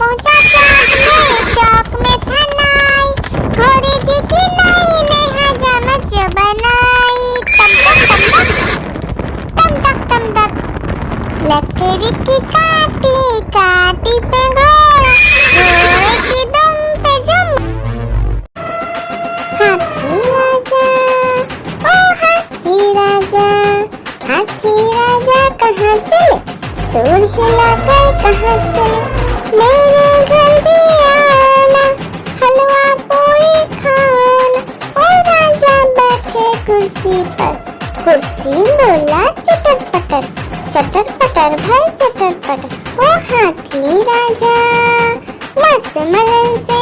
पहुंचा चौक में था नाई, घोड़े जी की नाई ने हजामत जो बनाई। तम तक तम तक लकड़ी की काटी काटी पे घोड़ा, घोड़े की दुम पे जुम। हाथी राजा ओ हाथी राजा, हाथी राजा कहाँ चले, सूर हिलाकर कहाँ चले, मेरे घर भी आना, हलवा पूरी खाना। ओ राजा बैठे कुर्सी पर, कुर्सी बोला चटर पटर, चटर पटर भाई चटर पटर। ओ हाथी राजा मस्त मलन से,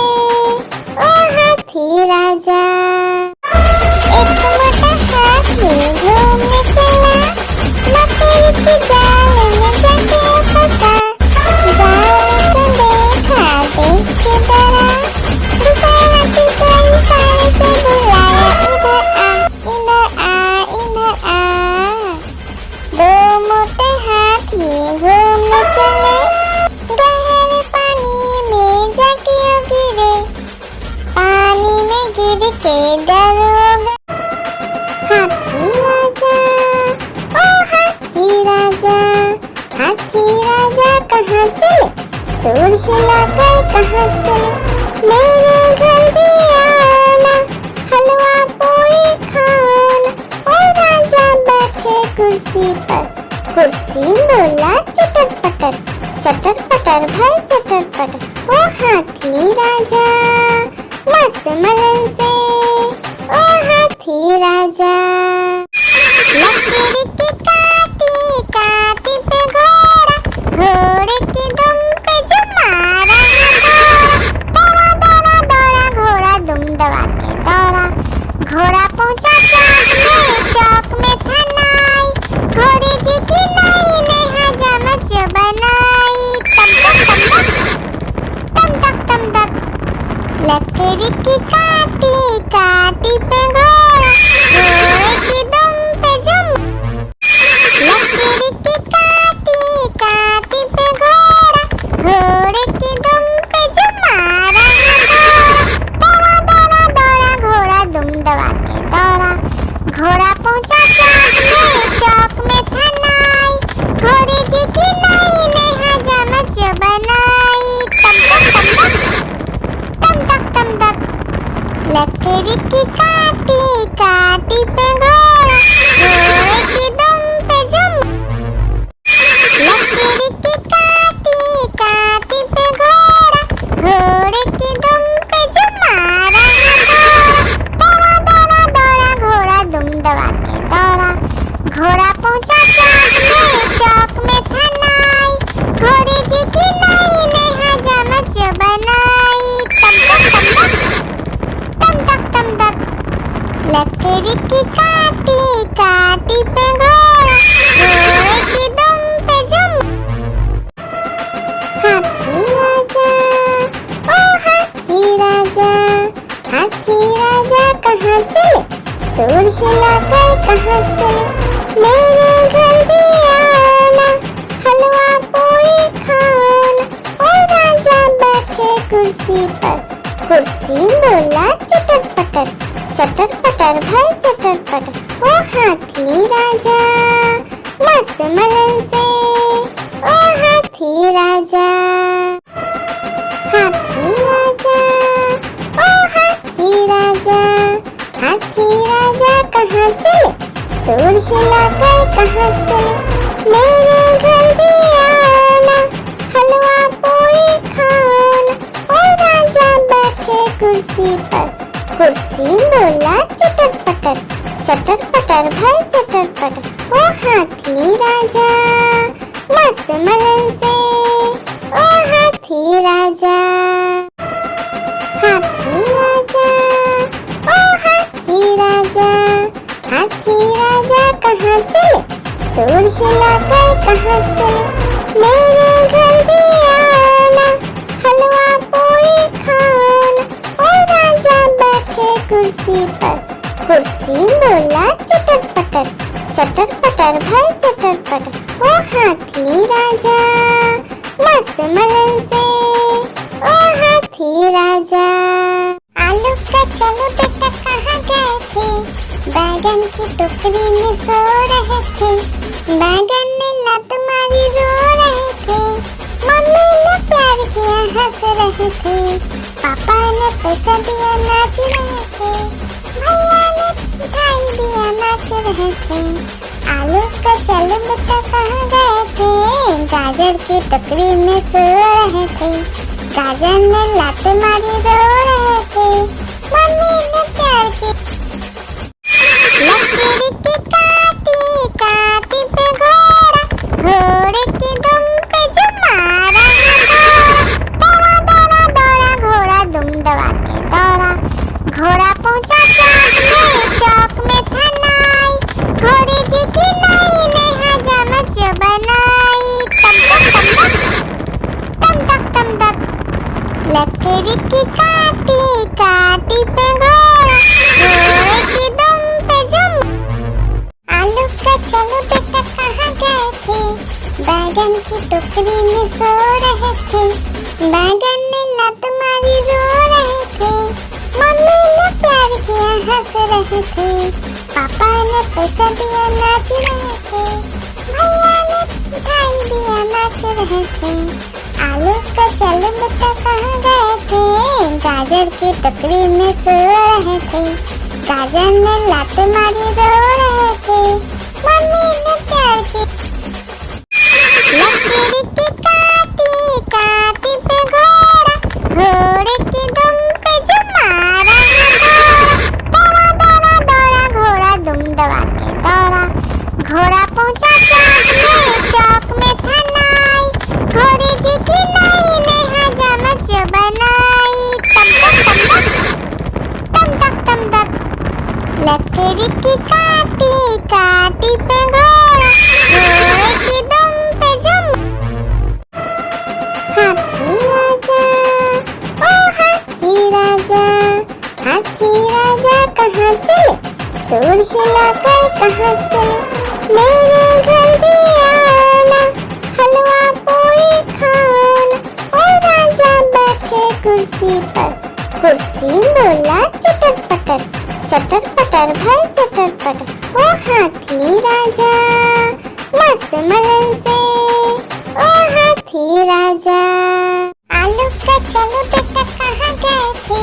ओ हाथी राजा। एक मोटा हाथी घूमने चला, लकड़ी की जाल में जाके फंसा, जाल को देखा देख के डरा, दूसरा हाथी को इशारे से बुलाया, इधर आ इधर आ। दो मोटे हाथी घूमने चले, गहरे पानी में जाके गिरे, पानी में गिर के डर हो गए। हाथी राजा ओ हाथी राजा, हाथी राजा कहाँ चले, सूर हिलाकर कहाँ चले, मेरे घर भी आना, हलवा पूरी खाना। ओ राजा बैठे कुर्सी पर, कुर्सी बोला चटर पटर भाई चटर पटर। ओ हाथी राजा मस्त मलन से, ओ हाथी राजा। लकड़ी की काटी काटी पे घोड़ा, घोड़े की दुम पे जो मारा दौड़ा दौड़ा दौड़ा घोड़ा दुम दबा के दौड़ा। घोड़ा पहुंचा चौक में था नाई, घोड़े जी की नाई ने हजामत जो बनाई। तम तक लकड़ी की काटी काटी पे घोड़ा, घोड़े की दुम पे जुम। लकड़ी की काटी काटी पे घोड़ा, घोड़े की दुम पे जुम मारा दौड़ा दौड़ा दौड़ा घोड़ा दुम दबा के दौड़ा। घोड़ा पहुंचा चौक में था नाई, घोड़े जी की नाई ने हजामत जो बनाई। तम तक लकड़ी की काटी काटी पे घोड़ा, घोड़े की दुम पे जुम। लकड़ी की काटी काटी पे घोड़ा, घोड़े की दुम पे जुम मारा दौड़ा दौड़ा दौड़ा घोड़ा दुम दबा के दौड़ा। घोड़ा पहुंचा चौक में था नाई, घोड़े जी की नाई ने हजामत जो बनाई। तम तक लकड़ी की काटी काटी पे घोड़ा, घोड़े की दुम पे जुम। हाथी राजा ओ हाथी राजा, हाथी राजा कहाँ चले, सूर हिलाकर कहाँ चले, मेरे घर भी आना, हलवा पूरी खाना। ओ राजा बैठे कुर्सी पर, कुर्सी बोला चटर पटर भाई चटर पटर। ओ हाथी राजा मस्त मलन से, ओ हाथी राजा। एक मोटा हाथी घूमने चला, लकड़ी की जाल में जाके फंसा, जाल को देखा देख के डरा, दूसरा हाथी को इशारे से बुलाया, इधर आ इधर आ। दो मोटे हाथी घूमने चले, गहरे पानी में जाके गिरे, पानी में गिर के डर हो गए। हाथी राजा ओ हाथी राजा, हाथी राजा कहाँ चले, सूर हिलाकर कहाँ चले, मेरे घर भी आना, हलवा पूरी खाना। ओ राजा बैठे कुर्सी पर, कुर्सी बोला चटर पटर भाई चटर पटर। ओ हाथी राजा मस्त मलन से, ओ हाथी राजा। हाथी राजा ओ हाथी राजा, हाथी राजा कहाँ चले, सूर हिलाकर कहाँ चले, मेरे घर भी आना, हलवा पूरी खाना। ओ राजा बैठे कुर्सी पर, कुर्सी बोला चटर पटर भाई चटर पटर। ओ हाथी राजा मस्त मलन से, ओ हाथी राजा। एक मोटा हाथी घूमने चले, गहरे पानी में जाके गिरे, पानी में गिर के डर हो गए। हाथी राजा ओ हाथी राजा, हाथी राजा कहाँ चले, सूर हिलाकर कहाँ चले, मेरे घर भी आना, हलवा पूरी खाना। ओ राजा बैठे कुर्सी पर, कुर्सी बोला चटर पटर भाई चटर पटर। ओ हाथी राजा ओ हाथी राजा। हाथी राजा ओ हाथी राजा, हाथी राजा कहाँ चले, सूर हिलाकर कहाँ चले, मेरे घर भी आना, हलवा पूरी खाना। ओ राजा बैठे कुर्सी पर, कुर्सी बोला चटर पटर भाई चटर पटर। ओ हाथी राजा मस्त मलन से, की टोकरी में सो रहे थे, बैगन ने लात मारी रो रहे थे, मम्मी ने प्यार किया हंस रहे थे, पापा ने पैसा दिया नाच रहे थे, भैया ने मिठाई दिया नाच रहे थे। आलू का चलो बेटा कहाँ गए थे, गाजर की टोकरी में सो रहे थे, गाजर ने लात मारी रो रहे थे, मम्मी ने प्यार की लकीर की काटी काटी पे घोड़ा, घोड़े की दुम पे जो मारा दौड़ा दौड़ा दौड़ा घोड़ा दुम दबा के दौड़ा, घोड़ा पहुंचा चौक में था नाई, घोड़े जी की नाई ने हजामत जो बनाई, तम तक तम तक लकीर की काटी काटी पे घोड़ा, घोड़े की दुम पे जुम। आलू का चलो बेटा कहाँ गए थे, बैगन की टोकरी में सो रहे थे, बैगन ने लात मारी रो रहे थे, मम्मी ने प्यार किया हंस रहे थे, पापा ने पैसा दिया नाच रहे थे, भैया ने मिठाई दिया नाच रहे थे। आलू का चलो बेटा कहाँ गए थे, गाजर की टोकरी में सो रहे थे, गाजर ने लात मारी रो रहे थे, मम्मी ने प्यार की लकीर की काटी काटी पे घोड़ा, घोड़े की दुम पे जो मारा दौड़ा दौड़ा दौड़ा घोड़ा दुम दबा के दौड़ा, घोड़ा पहुंचा चौक में था नाई, घोड़े जी की नाई ने हजामत जो बनाई, तम तक लकीर की काटी काटी पे घोड़ा, घोड़े की दुम पे जुम। हाथी राजा ओ हाथी राजा, हाथी राजा कहाँ चले, सूर हिलाकर कहाँ चले, मेरे घर भी आना, हलवा पूरी खाना। ओ राजा बैठे कुर्सी पर, कुर्सी बोला चटर पटर भाई चटर पटर। ओ हाथी राजा मस्त मलन से, ओ हाथी राजा। आलू का चलो बेटा कहाँ गए थे,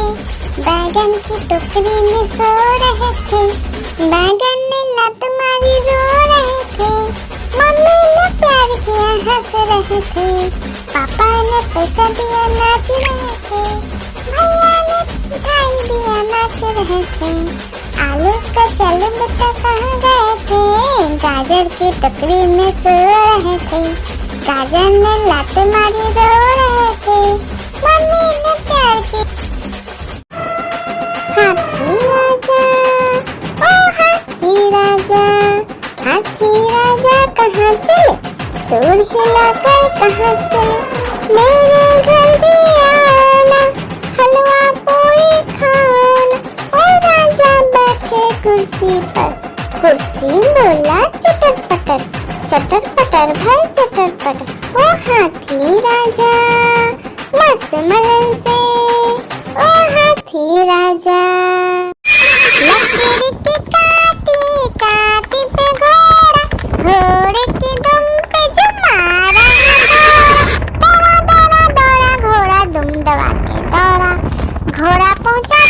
बैगन की टोकरी में सो रहे थे, बैगन ने लात मारी रो रहे थे, मम्मी ने प्यार किया हंस रहे थे, पापा ने पैसा दिया नाच रहे थे, भैया ने मिठाई दिया नाच रहे थे। आलू का चलो बेटा कहाँ गए थे, गाजर की टोकरी में सो रहे थे, गाजर ने लात मारी रो रहे थे, मम्मी ने प्यार की हाथी राजा ओ हाथी राजा, हाथी राजा कहाँ चले, सूर हिलाकर कहाँ चले, मेरे घर भी आना, हलवा पूरी खाना। ओ राजा बैठे कुर्सी पर, कुर्सी बोला चटर पटर भाई चटर पटर। ओ हाथी राजा मस्त मलन से, ओ हाथी राजा। लकीर की काटी काटी पे घोड़ा, घोड़े की दुम पे जो मारा दौड़ा दौड़ा दौड़ा घोड़ा दुम दबा के दौड़ा, घोड़ा पहुंचा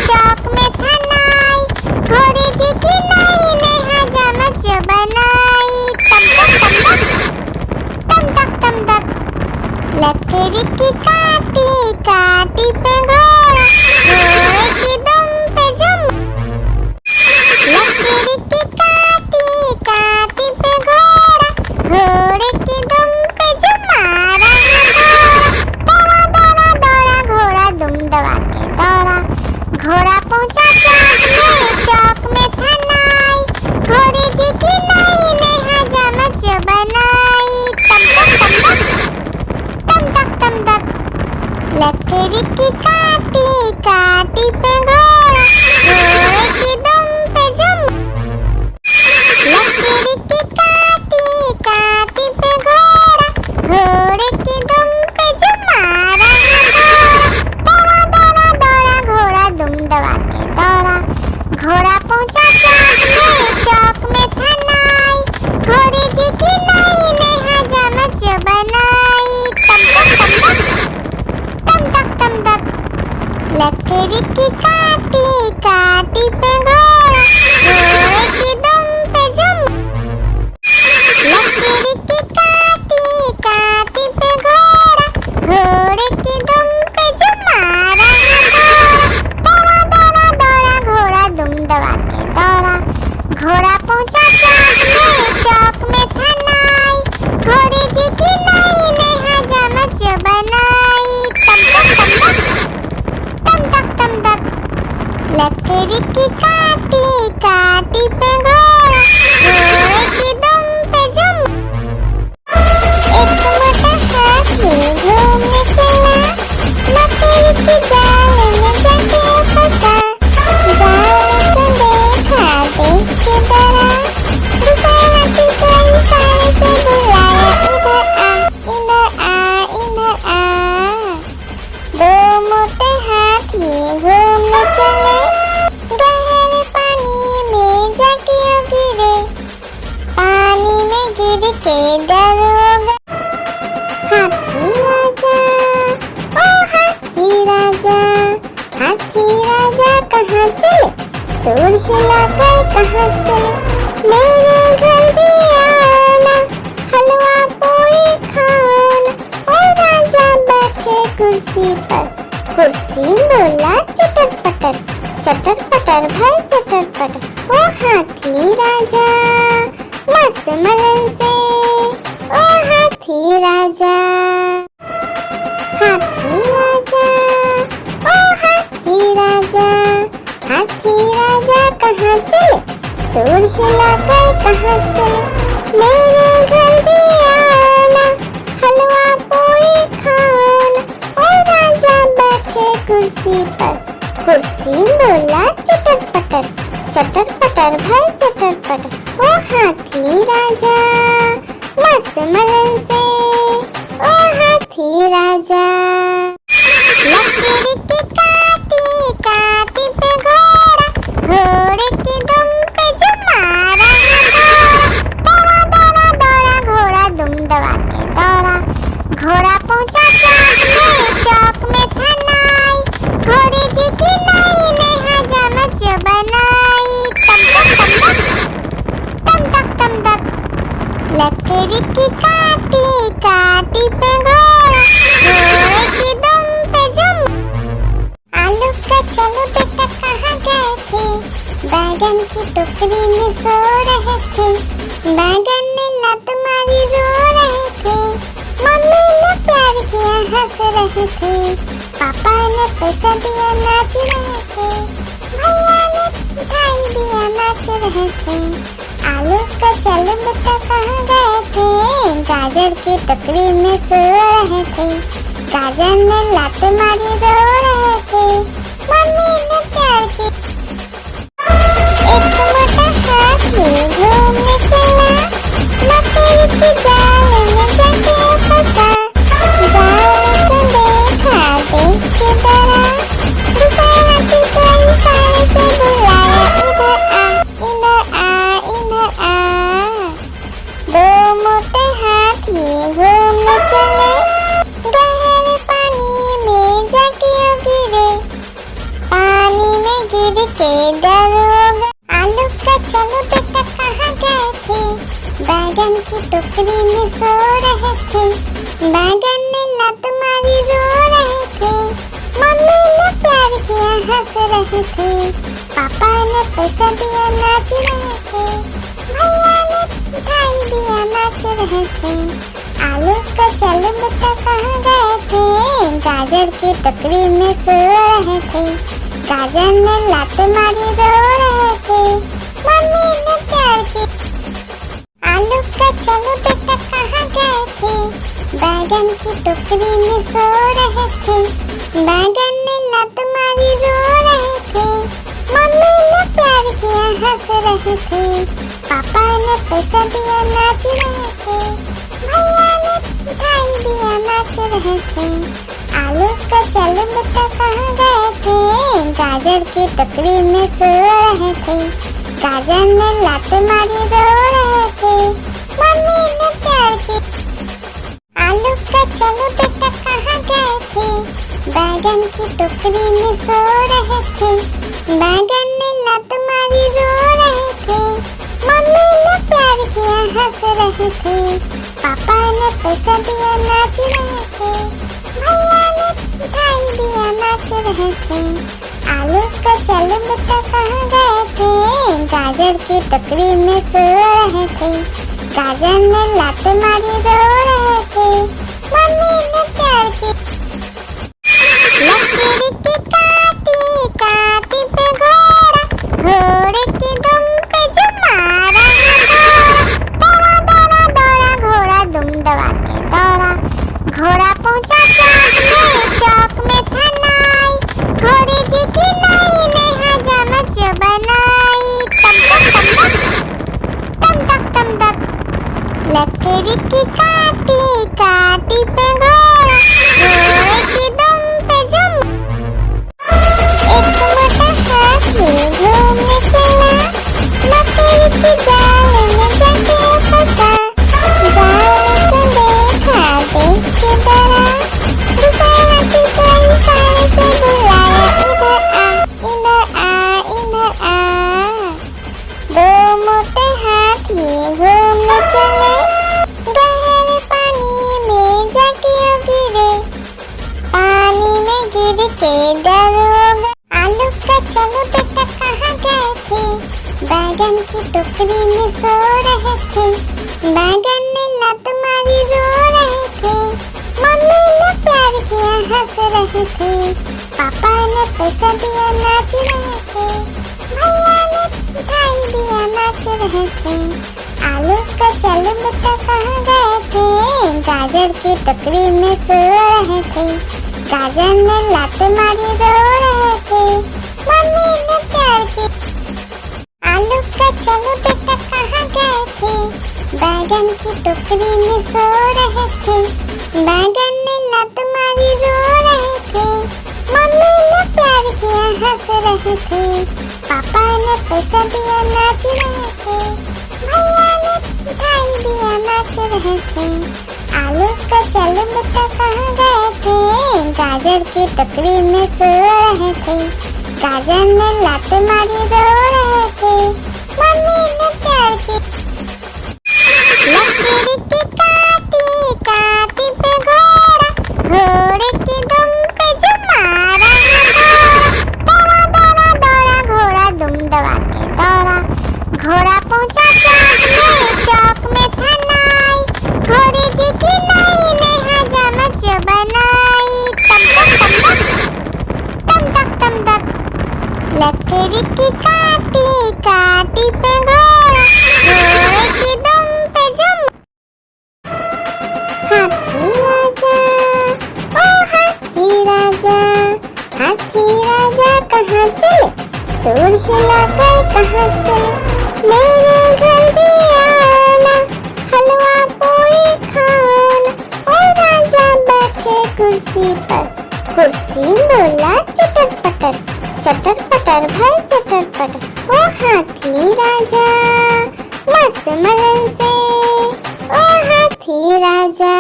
चौक में था नाई, घोड़े जी की नाई ने हजामत जो बनाई, तम तक लकीर की काटी काटी पे घोड़ा, घोड़े की दुम पे जुम। लकीर की काटी काटी पे घोड़ा, घोड़े की दुम पे जो मारा दौड़ा दौड़ा दौड़ा घोड़ा दुम दबा के दौड़ा, घोड़ा पहुंचा चौक में था नाई, घोड़े जी की नाई ने हजामत जो बनाई, तम तक लकीर की काटी काटी पे घोड़ा, घोड़े की दुम पे जुम। लकीर की काटी काटी पे घोड़ा, घोड़े की दुम पे जो मारा दौड़ा दौड़ा दौड़ा घोड़ा दुम दबा के दौड़ा, घोड़ा पहुंचा के दरोगा। हाथी राजा, ओ हाथी राजा, हाथी राजा कहाँ चले, सूंड हिलाकर कहाँ चले, मेरे घर भी आना, हलवा पूरी खाना। ओ राजा बैठे कुर्सी पर, कुर्सी बोला चटर पटर, चटर पटर भाई चटर पटर। ओ हाथी राजा मस्त मलन से, ओ हाथी राजा, हाथी राजा, ओ हाथी राजा, हाथी राजा कहाँ चले, सूंड हिलाकर कहाँ चले, मेरे घर भी आना, हलवा पूरी खाना। ओ राजा बैठे कुर्सी पर, कुर्सी बोला चटर पटर, चटर पटर भाई चटर पटर। ओ हाथी राजा मस्त मलन से, ओ हाथी राजा। लकड़ी की काटी काटी पे घोड़ा, घोड़े की दुम पे जो मारा दौड़ा दौड़ा दौड़ा घोड़ा दुम दबा के दौड़ा। घोड़ा पहुंचा चौक में था नाई, घोड़े जी की नाई ने हजामत जो बनाई। तम तक तम तक लकड़ी की काटी काटी पे घोड़ा, घोड़े की दुम पे जो। आलू का चलो बेटा कहाँ गए थे, बैगन की टोकरी में सो रहे थे, बैगन ने लात मारी रो रहे थे, मम्मी ने प्यार किया हंस रहे थे, पापा ने पैसा दिया नाच रहे थे, भैया ने मिठाई दिया नाच रहे थे। आलू का चलो बेटा कहाँ गए थे, गाजर की टोकरी में सो रहे थे, गाजर ने लात मारी रो रहे थे, मम्मी ने प्यार की। एक मोटा हाथी घूमने चला, लकड़ी की जाल में जाके फंसा, जाल को देखा देख के डरा, दूसरा हाथी को इशारे से बुलाया, इधर आ इधर आ इधर आ। दो मोटे हाथी घूमने चले, गहरे पानी में जाके गिरे, पानी में गिर के डरोगा। आलू का चलो बेटा कहाँ गए थे, बैगन की टोकरी में सो रहे थे, बैगन ने लात मारी रो रहे थे, मम्मी ने प्यार किया हंस रहे थे, पापा ने पैसा दिया नाच रहे थे, भैया ने मिठाई दिया नाच रहे थे। आलू का चलो बेटा कहाँ गए थे, गाजर की टोकरी में सो रहे थे, गाजर ने लात मारी रो रहे थे, मम्मी ने प्यार की। आलू का चलो बेटा कहाँ गए थे, बैगन की टोकरी में सो रहे थे, बैगन ने लात मारी रो रहे थे, मम्मी ने प्यार किया हंस रहे थे, पापा ने पैसा दिया नाच रहे थे, भैया ने मिठाई दिया नाच रहे थे। आलू का चलो बेटा कहाँ गए थे, गाजर की टोकरी में सो रहे थे, गाजर ने लात मारी रो रहे थे, मम्मी ने प्यार की। आलू का चलो बेटा कहाँ गए थे, बैगन की टोकरी में सो रहे थे, बैगन ने लात मारी रो रहे थे, मम्मी ने प्यार किया हंस रहे थे, पापा ने पैसा दिया नाच रहे थे, भैया ने मिठाई दिया नाच रहे थे। आलू का चलो बेटा कहाँ गए थे, गाजर की टोकरी में सो रहे थे, गाजर ने लात मारी रो रहे थे, मम्मी ने प्यार की। लकड़ी की काटी काटी पे घोड़ा, घोड़े की दुम पे जो मारा दौड़ा दौड़ा दौड़ा घोड़ा दुम दबा के दौड़ा। घोड़ा पहुंचा चौक में था नाई, घोड़े जी की नाई ने हजामत जो बनाई। तम तक तम तक लकड़ी की काटी काटी पे घोड़ा, गिर के डरोगे। आलू का चलो बेटा कहाँ गए थे, बैगन की टोकरी में सो रहे थे। बैगन ने लात मारी रो रहे थे, मम्मी ने प्यार किया हंस रहे थे, पापा ने पैसा दिया नाच रहे थे, भैया ने मिठाई दिया नाच रहे थे। आलू का चलो बेटा कहाँ गए थे, गाजर की टोकरी में सो रहे थे। गाजर ने लात मारी रो रहे थे, मम्मी ने प्यार की। आलू का चलो बेटा कहाँ गए थे, बैगन की टोकरी में सो रहे थे। बैगन ने लात मारी रो रहे थे, मम्मी ने प्यार किया हंस रहे थे, पापा ने पैसा दिया नाच रहे थे, भैया ने मिठाई दिया नाच रहे थे। आलू का चलो बेटा कहाँ गए थे, गाजर की टोकरी में सो रहे थे। गाजर ने लात मारी रो रहे थे, मम्मी ने प्यार की। लकीर की काटी काटी पे घोड़ा, घोड़े की दुम पे जो मारा दौड़ा दौड़ा दौड़ा घोड़ा दुम दबा के दौड़ा। घोड़ा पहुंचा चौक में था नाई, घोड़े जी की नाई ने हजामत जो बनाई। तम तक तम तक लकड़ी की काटी काटी पे घोड़ा, घोड़े की दुम पे जो। हाथी राजा ओ हाथी राजा, हाथी राजा कहाँ चले, सूर हिलाकर कहाँ चले। मेरे घर भी आना, हलवा पूरी खाना। ओ राजा बैठे कुर्सी पर, कुर्सी बोला चटर पटर, चटर पटर भाई चटर पटर। ओ हाथी राजा मस्त मलन से, ओ हाथी राजा।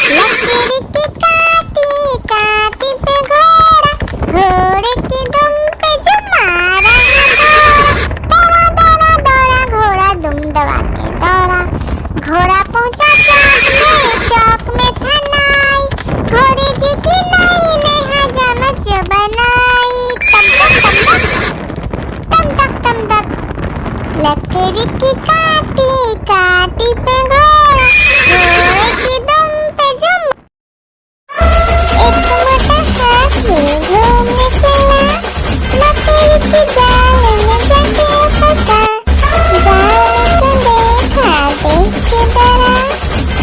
लकीर की काटी काटी पे घोड़ा, घोड़े की दुम पे जो मारा दौड़ा दौड़ा दौड़ा घोड़ा दुम दबा के दौड़ा। घोड़ा पहुंचा चौक में था नाई, घोड़े जी की नाई ने हजामत जो बनाई। तम तक लकड़ी की काटी काटी पे घोड़ा, घोड़े की दुम पे जो। एक मोटा हाथी घूमने चला, लकड़ी की जाल में जाके फंसा। जाल को देखा देख के डरा,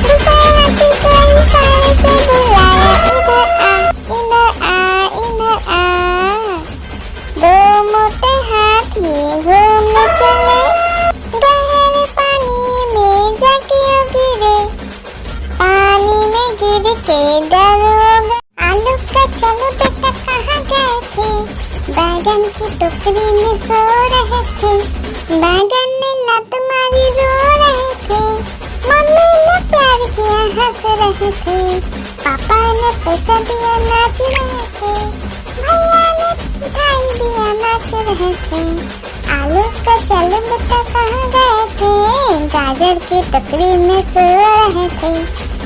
दूसरे हाथी को इशारे से बुलाया, इधर आ इधर आ। दो मोटे हाथी घूमने चले, गहरे पानी में जाके गिरे, पानी में गिर के डरोगे। आलू का चलो बेटा कहाँ गए थे, बैगन की टोकरी में सो रहे थे। बैगन ने लात मारी रो रहे थे, मम्मी ने प्यार किया हंस रहे थे, पापा ने पैसा दिया नाच रहे थे, भैया ने मिठाई दिया नाच रहे थे। आलू का चलो बेटा कहाँ गए थे, गाजर की टोकरी में सो रहे थे।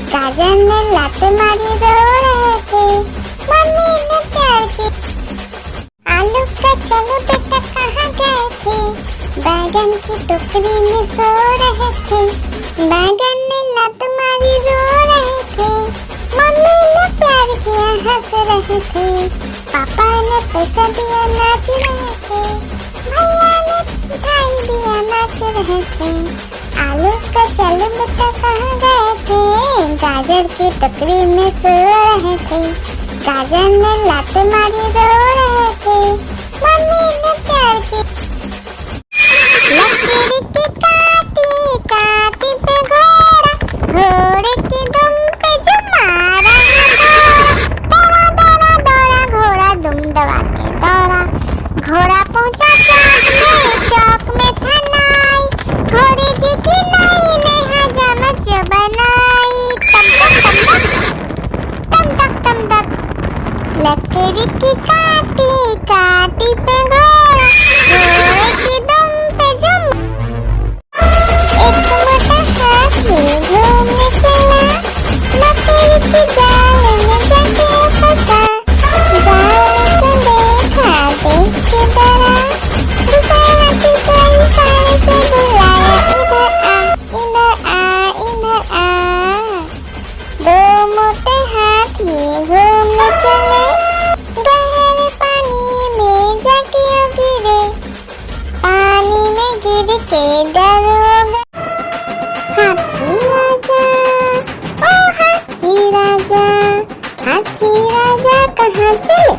गाजर ने लात मारी रो रहे थे, मम्मी ने प्यार की। आलू का चलो बेटा कहाँ गए थे, बैगन की टोकरी में सो रहे थे। बैगन ने लात मारी रो रहे थे, मम्मी ने प्यार किया हंस रहे थे, पापा ने पैसा दिया नाच रहे थे, भैया ने मिठाई दिया नाच रहे थे। आलू का चलो बेटा कहाँ गए थे, गाजर की टोकरी में सो रहे थे। गाजर ने लात मारी रो रहे थे, मम्मी ने प्यार की। लकीर की काटी काटी पे घोड़ा, घोड़े की दुम पे जो मारा दौड़ा दौड़ा दौड़ा घोड़ा दुम दबा के दौड़ा। घोड़ा पहुंचा चौक में था नाई, घोड़े जी की नाई ने हजामत जो बनाई। तम तक लकड़ी की काटी काटी पे घोड़ा, घोड़े की दुम पे जो। एक मोटा हाथी घूमने चला, लकड़ी की जाल में जाके फंसा। दरोगा। हाथी राजा, ओ हाथी राजा, हाथी राजा कहाँ चले,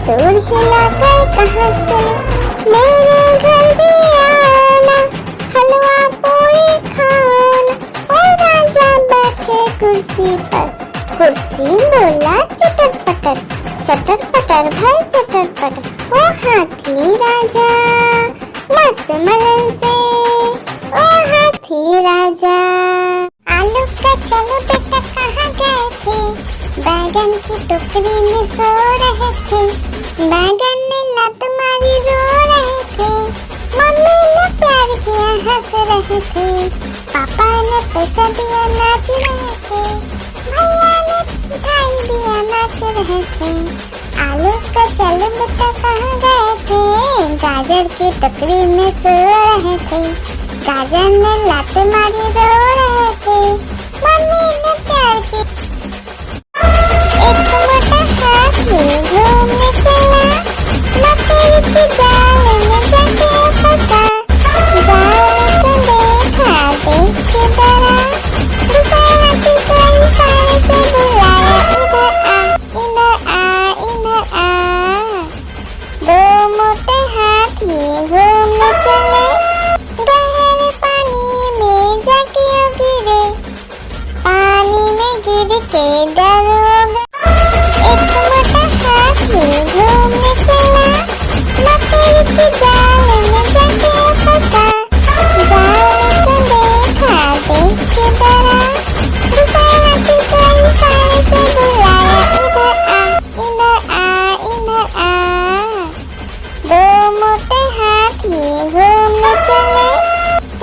सूंड हिलाकर कहाँ चले, मेरे घर भी आना, हलवा पूरी खाना। ओ राजा बैठे कुर्सी पर, कुर्सी बोला चटर पटर, चटर पटर भाई चटर पटर। ओ हाथी राजा मस्त मलन से, ओ हाथी राजा। आलू का चलो बेटा कहाँ गए थे, बैगन की टोकरी में सो रहे थे, बैगन ने लत मारी रो रहे थे, मम्मी ने प्यार किया हंस रहे थे, पापा ने पैसा दिया नाच रहे थे, भैया ने मिठाई दिया नाच रहे थे। आलू का चलो बेटा कहाँ गए थे, गाजर की टोकरी में सो रहे थे, गाजर ने लात मारी रो रहे थे, मम्मी ने प्यार की। एक मोटा हाथी घूमने चला, मकड़ी के जाल में जाके फंसा, जाल को देखा देख के डरा, दूसरा हाथी को इशारे से बुलाया, इधर आ इधर आ इधर आ। दो मोटे हाथी घूमने चले, गहरे पानी में जाके गिरे, पानी में गिर के डरोगा। एक मोटा हाथी घूमने चला, मकड़ी के जाल में जाके फंसा, जाल को देखा देख के डरा, दूसरा हाथी को इशारे से बुलाया, इधर आ इधर आ इधर आ। दो मोटे हाथी घूमने चले,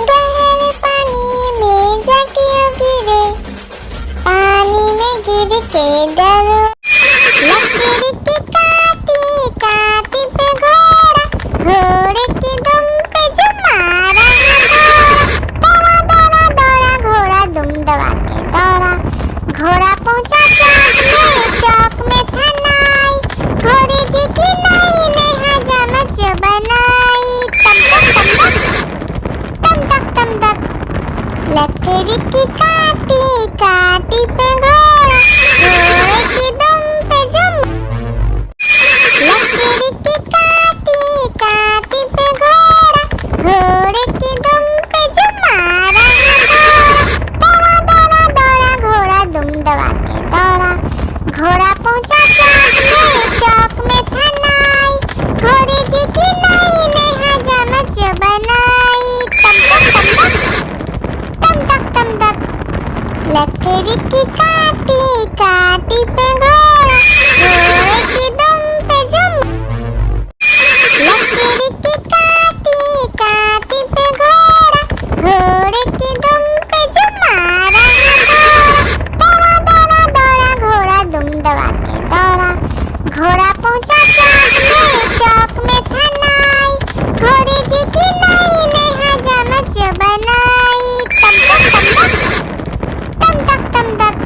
गहरे पानी में जाके गिरे, पानी में गिर के डरो। लकड़ी की काटी काटी पे घोड़ा, घोड़े की दुम पे जो मारा दौड़ा दौड़ा दौड़ा घोड़ा दुम दबा के दौड़ा, घोड़ा पहुंचा चौक में था नाई, घोड़े जी की नाई ने हजामत जो बनाई, तम तक तम तक। लकड़ी की काटी काटी पे घोड़ा, घोड़े की दुम पे जो, लकड़ी की काटी काटी पे घोड़ा, घोड़े की दुम पे जो मारा दौड़ा दौड़ा दौड़ा घोड़ा दुम दबा के दौड़ा, घोड़ा पहुंचा चौक में था नाई, घोड़े जी की नाई ने हजामत जो बनाई, तम तक लकड़ी की काटी काटी पे घोड़ा, घोड़े की दुम पे जो, लकड़ी की काटी काटी पे घोड़ा, घोड़े की दुम पे जो मारा दौड़ा दौड़ा दौड़ा घोड़ा दुम दबा के दौड़ा, घोड़ा पहुंचा चौक में था नाई, घोड़े जी की नाई ने हजामत जो बनाई, तम तक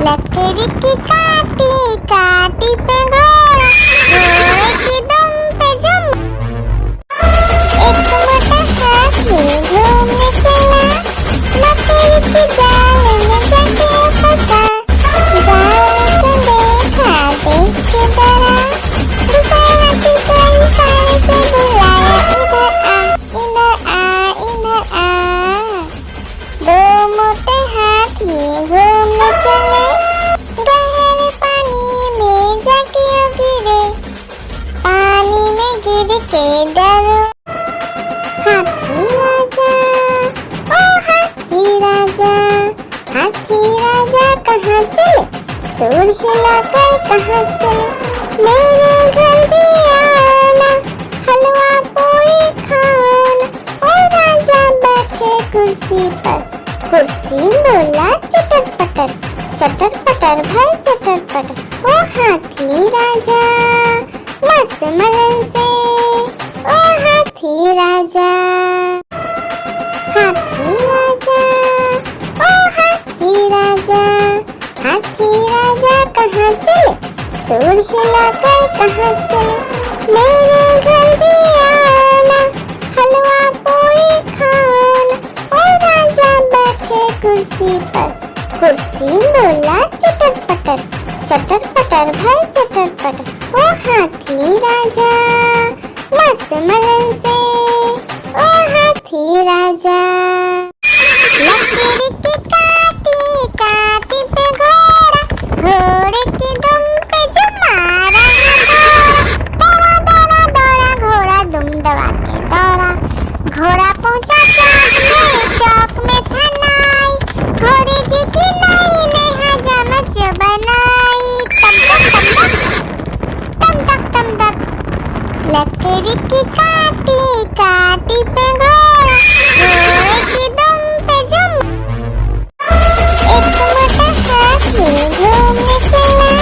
लकड़ी की काटी काटी पे घोड़ा, घोड़े की दुम पे जो। एक मोटा हाथी घूमने चला, मकड़ी के जाल में जाके फंसा, जाल को देखा देख के डरा, दूसरा हाथी को इशारे से बुलाया, इधर आ इधर आ। दो मोटे हाथी घूमने चले, गहरे पानी में जाके गिरे, पानी में गिर के डरो। हाथी राजा, ओ हाथी राजा, हाथी राजा कहाँ चले, सूंड हिलाकर कहाँ चले, मेरे घर भी आना, हलवा पूरी खाना। ओ राजा बैठे कुर्सी पर, कुर्सी बोला चटर पटर भाई चटर पटर। ओ हाथी राजा मस्त मलन से, ओ हाथी राजा। हाथी राजा, ओ हाथी राजा, हाथी राजा कहाँ चले, सूंड हिलाकर कहाँ चले, मेरे घर भी आना, हलवा पूरी पूरी खान। और राजा बैठे कुर्सी पर, कुर्सी बोला चटर पटर, चटर पटर भाई चटर पटर। ओ हाथी राजा मस्त मलन से, ओ हाथी राजा। लकड़ी की काटी काटी पे घोड़ा, घोड़े की दुम पे जो मारा दौड़ा दौड़ा दौड़ा घोड़ा दुम दबा के दौड़ा। घोड़ा पहुंचा चौक में था नाई, घोड़े जी की नाई ने हजामत जो बनाई। तम तक तम तक लकड़ी की काटी काटी पे घोड़ा, घोड़े की दुम पे जो एक मोटा हाथी घूमने चला,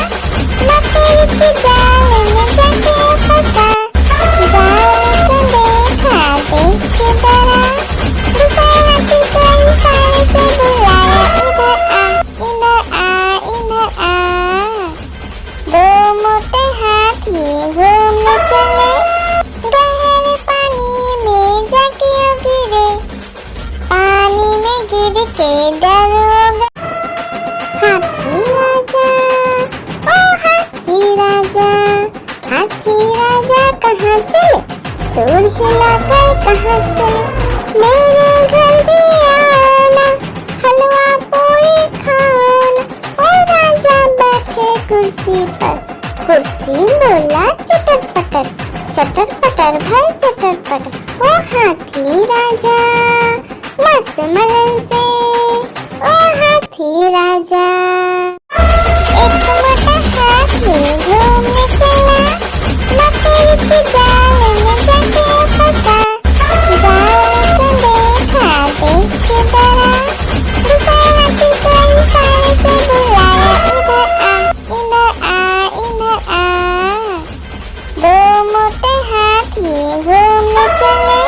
लकड़ी की जाल में जाके फंसा। जाल को देखा देख के डरा, दूसरा हाथी को इशारे से बुलाया, इधर आ इधर आ। दो मोटे हाथी घूमने चले, गहरे पानी में जाके गिरे, पानी में गिर के डर हो गए। हाथी राजा ओ हाथी राजा, हाथी राजा कहाँ चले, सूर हिलाकर कहाँ चले। मेरे घर भी आना, हलवा पूरी खाना। और राजा बैठे कुर्सी पर, कुर्सी बोला चटर पटर, चटर पटर भाई चटर पटर। ओ हाथी राजा मस्त मलन से, ओ हाथी राजा। एक मोटा हाथी घूमने चला, लकड़ी की जाल में जाके फंसा। जाल को देखा देख के डरा, दूसरा हाथी को इशारे से बुलाया, इधर आ इधर आ। दो मोटे हाथी घूमने चले,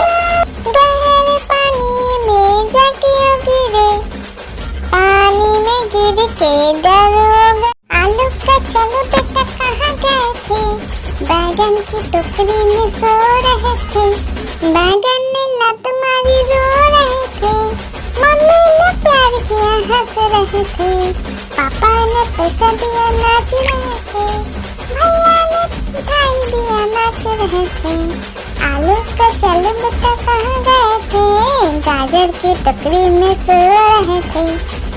गहरे पानी में जाके गिरे, पानी में गिर के डर हो गए। आलू का चलो बेटा कहाँ गए थे, बैगन की टोकरी में सो रहे थे। बैगन ने लत मारी रो रहे थे, मम्मी ने प्यार किया हंस रहे थे, पापा ने पैसा दिया नाच रहे थे, भैया ने मिठाई दिया नाच रहे थे। आलू का चलो बेटा कहाँ गए थे, गाजर की टोकरी में सो रहे थे।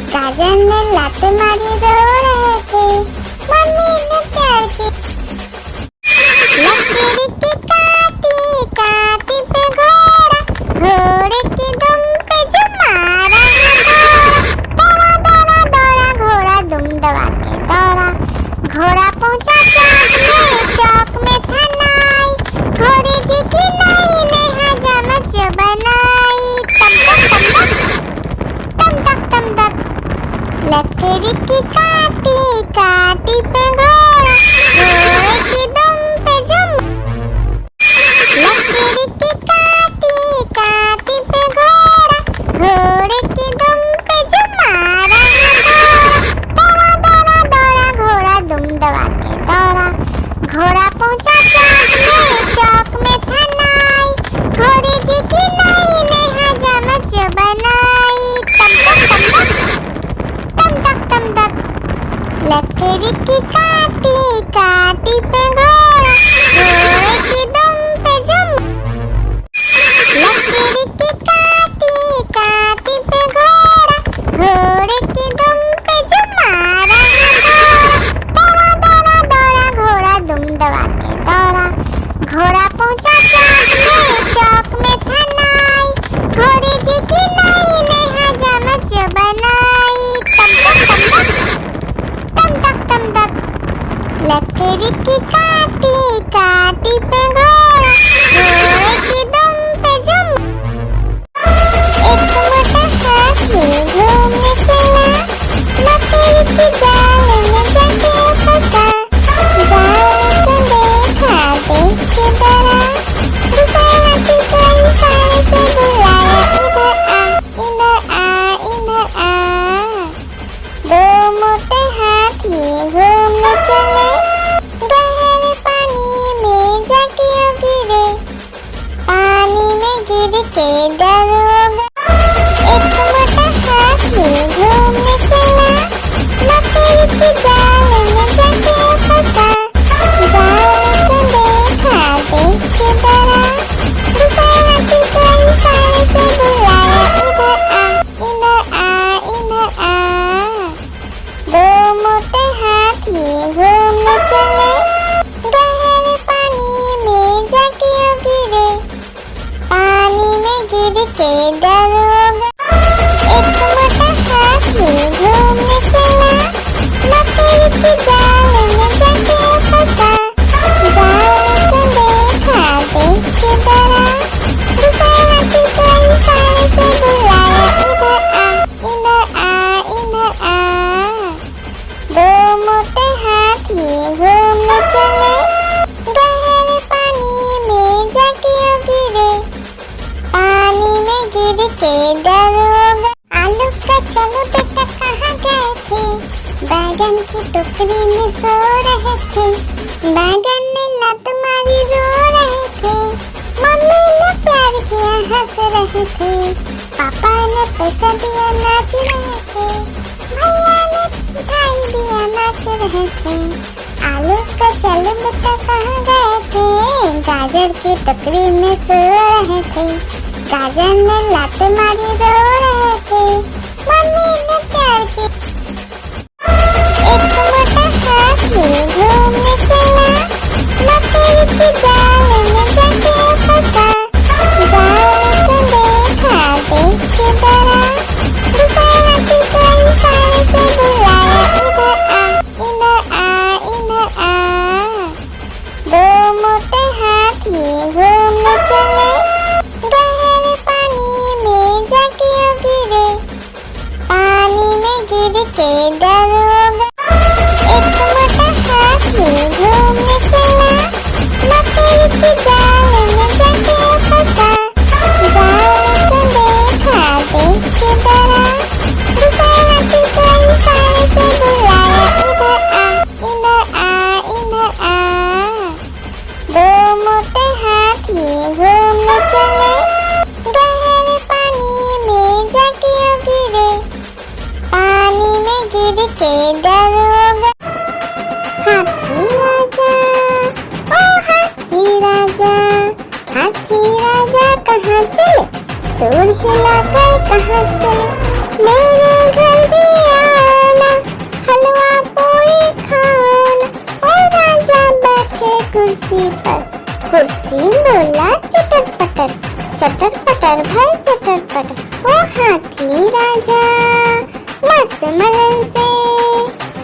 गाजर ने लात मारी रो रहे थे, मम्मी ने प्यार की। लकड़ी की काटी काटी पे घोड़ा, घोड़े की दुम पे जो मारा दौड़ा दौड़ा दौड़ा घोड़ा दुम दबा के दौड़ा। घोड़ा पहुंचा चौक में था नाई, घोड़े जी की नाई ने हजामत जो बनाई। तम तक लकड़ी की काटी काटी पे घोड़ा, घोड़े की दुम पे जो लकड़ी की काटी काटी पे घोड़ा, घोड़े की दुम पे जो मारा दौड़ा दौड़ा दौड़ा घोड़ा दुम दबा के दौड़ा। घोड़ा पहुंचा चौक में था नाई, घोड़े जी की नाई ने हजामत जो बनाई। तम तक लकड़ी की काटी काटी पे घोड़ा, घोड़े की दुम पे जो लकड़ी की काटी काटी पे घोड़ा, घोड़े की दुम पे जो मारा दौड़ा दौड़ा दौड़ा घोड़ा दुम दबा के दौड़ा। घोड़ा पहुंचा चौक में था नाई, घोड़े जी की नाई ने हजामत जो बनाई। तम तक लकड़ी की काटी काटी पे घोड़ा, घोड़े की दुम पे जो एक मोटा हाथी घूमने चला, लकड़ी की जाल में जाके फंसा। जाल को देखा देख के डरा, दूसरा हाथी को इशारे से बुलाया, इधर आ इधर आ। दो मोटे हाथी घूमने चले, गहरे पानी में जाके गिरे, चले, गहरे पानी में जाके गिरे, पानी में गिर के डर हो गया। एक मोटा हाथी घूमने चला, लकड़ी की जाल में जाके फंसा, जाल को देखा देख के डरा, दूसरे हाथी को इशारे से बुलाया, इधर आ, इधर आ, इधर आ। दो मोटे हाथी घूमने चले, गहरे पानी में जाके गिरे, पानी में गिर के डर हो गया। आलू का चलो बेटा कहाँ गए थे, बैगन की टोकरी में सो रहे थे, बैगन ने लत मारी रो रहे थे, मम्मी ने प्यार किया हंस रहे थे, पापा ने पैसा दिया नाच रहे थे, भैया ने मिठाई दिया नाच रहे थे। आलू का चलो बेटा कहाँ गए थे, गाजर की टोकरी में सो रहे थे, गाजर ने लात मारी रो रहे थे, मम्मी ने प्यार की। एक मोटा हाथी घूमने चला, लकड़ी की जाल में जाके फंसा, जाल को देखा देख के डरा, दूसरे हाथी को इशारे से बुलाया, इधर आ, इधर आ, इधर आ। दो मोटे हाथी घूमने चले, गहरे पानी में जाके गिरे, पानी में गिर के डर हो गया। एक मोटा हाथी घूमने चला, लकड़ी की जाल में जाके फंसा, जाल को देखा देख के डरा, दूसरे हाथी को इशारे से बुलाया, इधर आ, इधर आ, इधर आ। दो मोटे हाथी घूमने चले, गहरे पानी में जाके गिरे, पानी में गिर के डर हो गया। हाथी राजा, ओ हाथी राजा, हाथी राजा कहाँ चले, सूंड हिलाकर कहाँ चले, मेरे घर भी आना, हलवा पूरी खाना। ओ राजा बैठे कुर्सी पर, कुर्सी बोला चटर पटर, चटर पटर भाई चटर पटर। ओ हाथी राजा मस्त मलन से,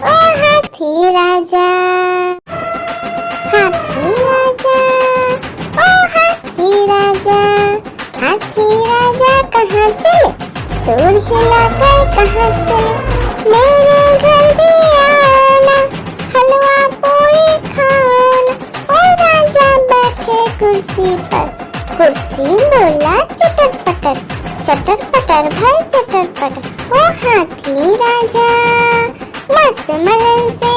ओ हाथी राजा, हाथी राजा, ओ हाथी राजा, हाथी राजा कहाँ चले, सूंड हिलाकर कहाँ चले, मेरे घर भी आना, हलवा पूरी खाना। ओ राजा बैठे कुर्सी पर, कुर्सी बोला चटर पटर, चटर पटर भाई चटर पटर। ओ हाथी राजा मस्त मलन से,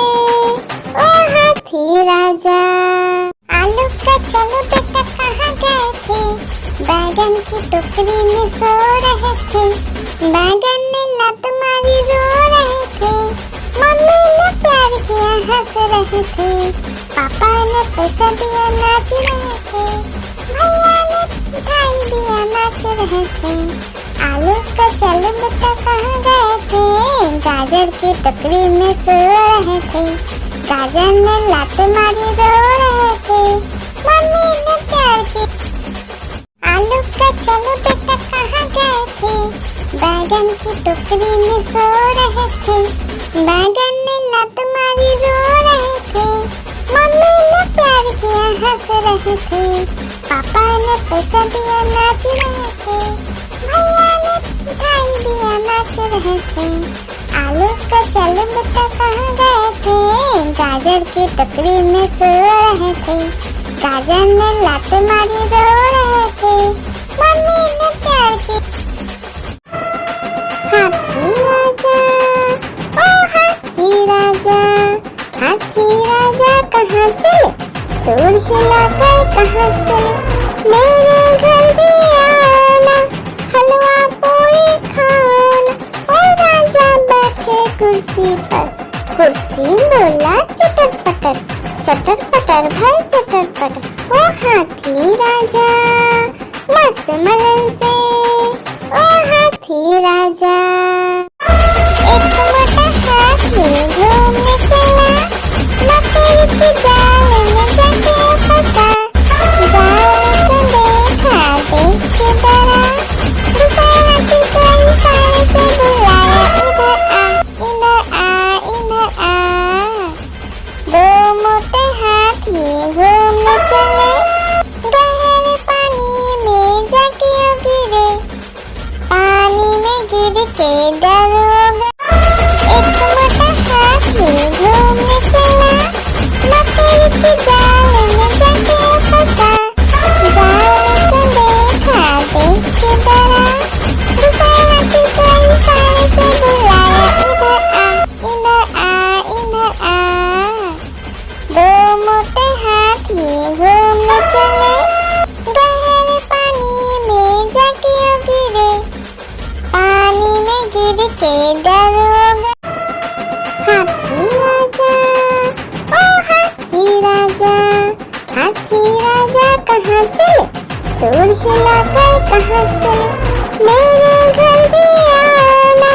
ओ हाथी राजा। आलू का चलो बेटा कहाँ गए थे, बैगन की टोकरी में सो रहे थे, बैगन ने लत मारी रो रहे थे, मम्मी ने प्यार किया हंस रहे थे, पापा ने पैसा दिया नाच रहे थे, भैया ने मिठाई दिया नाच रहे थे। आलू का चलो बेटा कहाँ गए थे, गाजर की टोकरी में सो रहे थे, गाजर ने लात मारी रो रहे थे, मम्मी ने प्यार की। आलू का चलो बेटा कहाँ गए थे, बैगन की टोकरी में सो रहे थे, बैगन ने लात मारी रो रहे थे, मम्मी ने प्यार किया हंस रहे थे, पापा ने पैसा दिया नाच रहे थे, भैया ने मिठाई दिया नाच रहे थे। आलू का चलो बेटा कहाँ गए थे, गाजर की टोकरी में सो रहे थे, गाजर ने लात मारी रो रहे थे, मम्मी ने प्यार की। हाथी राजा, ओ हाथी राजा, हाथी राजा कहाँ चले, सूंड हिलाकर कहाँ चले, मेरे घर भी आना, हलवा पूरी खाना। ओ राजा बैठे कुर्सी पर, कुर्सी बोला चटर पटर, चटर पटर भाई चटर पटर। ओ हाथी राजा मस्त मलन से, ओ हाथी राजा। एक मोटा हाथी घूमने चला, लकड़ी के जाल में जाके फंसा, जाल को देखा देख के डरा, दूसरे हाथी को इशारे से बुलाया, इधर आ इधर आ इधर आ। दो मोटे हाथी घूमने चले, गहरे पानी में जाके गिरे, पानी में गिर के डर हो गया। एक मोटा हाथी घूमने चला, लकड़ी के जाल में जाके फंसा, जाल को देखा देख के डरा, दूसरे हाथी को इशारे से बुलाया, इधर आ इधर आ इधर आ। दो मोटे हाथी घूमने चले, गहरे पानी में जाके गिरे, पानी में गिर के डर हो गया। हाथी राजा, ओ हाथी राजा, हाथी राजा कहाँ चले, सूर हिलाकर कहाँ चले, मेरे घर भी आओ ना,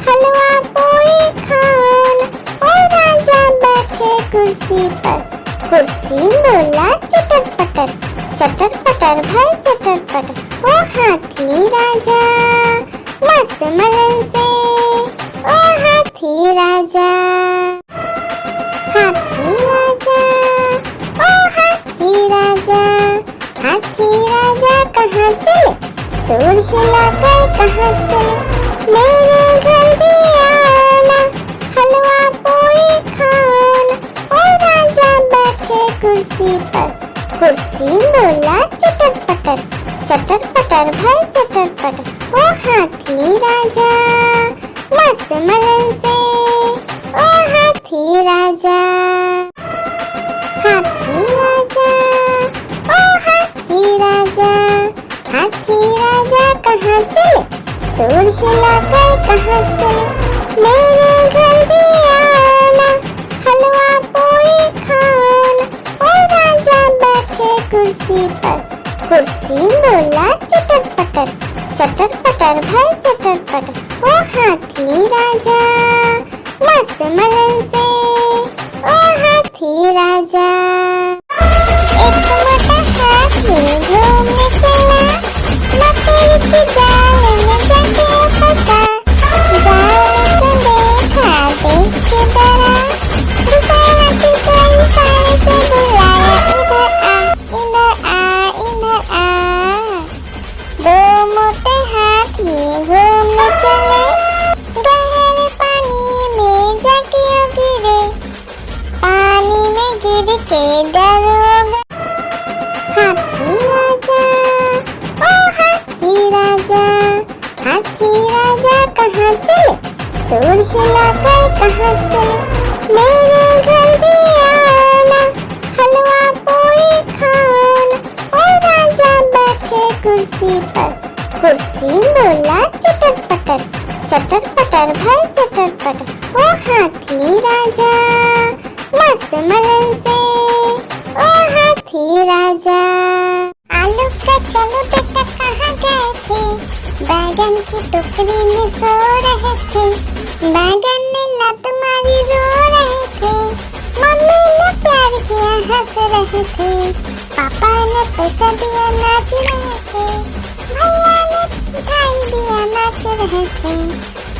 हलवा पूरी खाओ ना। ओ राजा बैठे कुर्सी पर, कुर्सी बोला चटर पटर, चटर पटर भाई चटर पटर। ओ हाथी राजा मस्त मलन से, ओ हाथी राजा, हाथी राजा, ओ हाथी राजा, हाथी राजा कहाँ चले, सूर हिलाकर कहाँ चले, मेरे घर भी आओ ना, हलवा पूरी खाओ ना। ओ राजा बैठे कुर्सी पर, कुर्सी बोला चटर पटर, चटर पटर भाई चटर पटर। ओ हाथी राजा मस्त मलन से, ओ हाथी राजा, हाथी राजा, ओ हाथी राजा, हाथी राजा कहाँ चले, सूर हिलाकर कहाँ चले, मेरे घर भी आओ ना, हलवा पूरी खाओ ना। ओ राजा बैठे कुर्सी पर, कुर्सी बोला चटर पटर, चटर पटर भाई चटर पटर। ओ हाथी राजा मस्त मलन से, ओ हाथी राजा। एक मोटा हाथी घूमने चला, लकड़ी के जाल में जाके फंसा, जाल को देखा देख के डरा, दूसरे हाथी को इशारे से बुलाया, इधर आ इधर आ इधर आ। दो मोटे हाथी घूमने चले, गहरे पानी में जाके गिरे, पानी में गिर के डर हो गया। हाथी राजा, ओ हाथी राजा, हाथी राजा कहाँ चले, सूर हिलाकर कहाँ चले, मेरे घर भी आओ ना, हलवा पूरी खाओ ना। ओ राजा बैठे कुर्सी पर, कुर्सी बोला चटर पटर, चटर पटर भाई चटर पटर। ओ हाथी राजा मस्त मलन से, ओ हाथी राजा। आलू का चलो बेटा कहाँ गए थे, बैगन की टोकरी में सो रहे थे, बैगन ने लत मारी रो रहे थे, मम्मी ने प्यार किया हंस रहे थे, पापा ने पैसा दिया नाच रहे थे, भैया ने मिठाई दिया नाच रहे थे।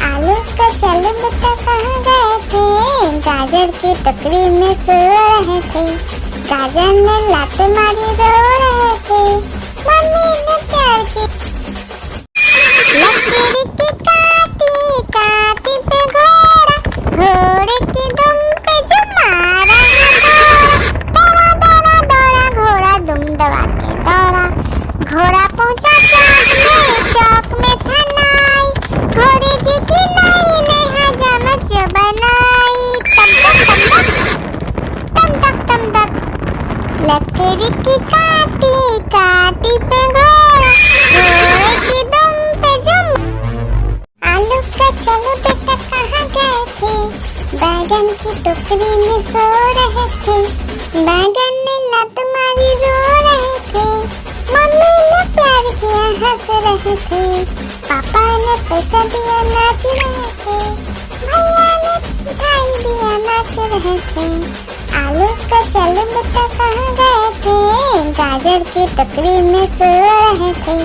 आलू का चलो बेटा कहाँ गए थे, गाजर की टोकरी में सो रहे थे, गाजर ने लात मारी रो रहे थे, मम्मी ने प्यार की। लकड़ी की काटी काटी पे घोड़ा, घोड़े की दुम पे जो मारा है दौड़ा, दौड़ा दौड़ा घोड़ा दुम दबा के दौड़ा, घोड़ा पहुंचा चौक में था नाई, घोड़े जी की नाई ने हजामत जो बनाई, तम तक तम तक। लकड़ी की काटी काटी पे घोड़ा, घोड़े की दुम पे जुम। आलू का चलो बेटा कहाँ गए थे, बैगन की टोकरी में सो रहे थे, बैगन ने लत मारी रो रहे थे, मम्मी ने प्यार किया हंस रहे थे, पापा ने पैसा दिया नाच रहे थे, भैया ने मिठाई दिया नाच रहे थे। आलू का चलो बेटा कहाँ गए थे, गाजर की टोकरी में सो रहे थे,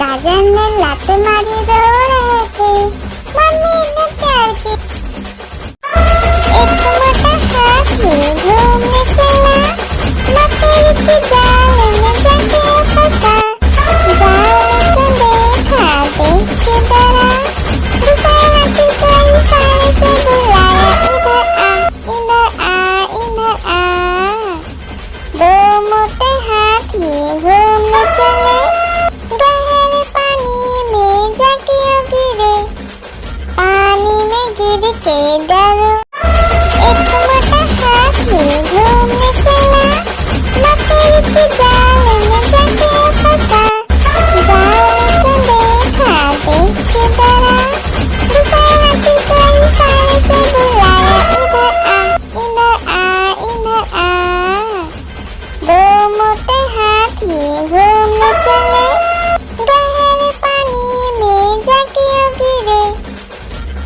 गाजर ने लात मारी रो रहे थे, मम्मी ने प्यार की। एक मोटा हाथी घूमने चला, मकड़ी की जाल में जाके फंसा, जाल को देखा देख के डरा, दूसरे हाथी को इशारे से बुलाया, इधर आ इधर आ। दो मोटे हाथी घूमने चले, गहरे पानी में जाके गिरे, पानी में गिर के डरो। एक मोटा हाथी घूमने चला, मकड़ी की जाल में जाके फंसा, जाल को देखा देख के डरा, दूसरे हाथी को इशारे से बुलाया, इधर आ इधर आ। दो मोटे हाथी घूमने चले, गहरे पानी में जाके गिरे,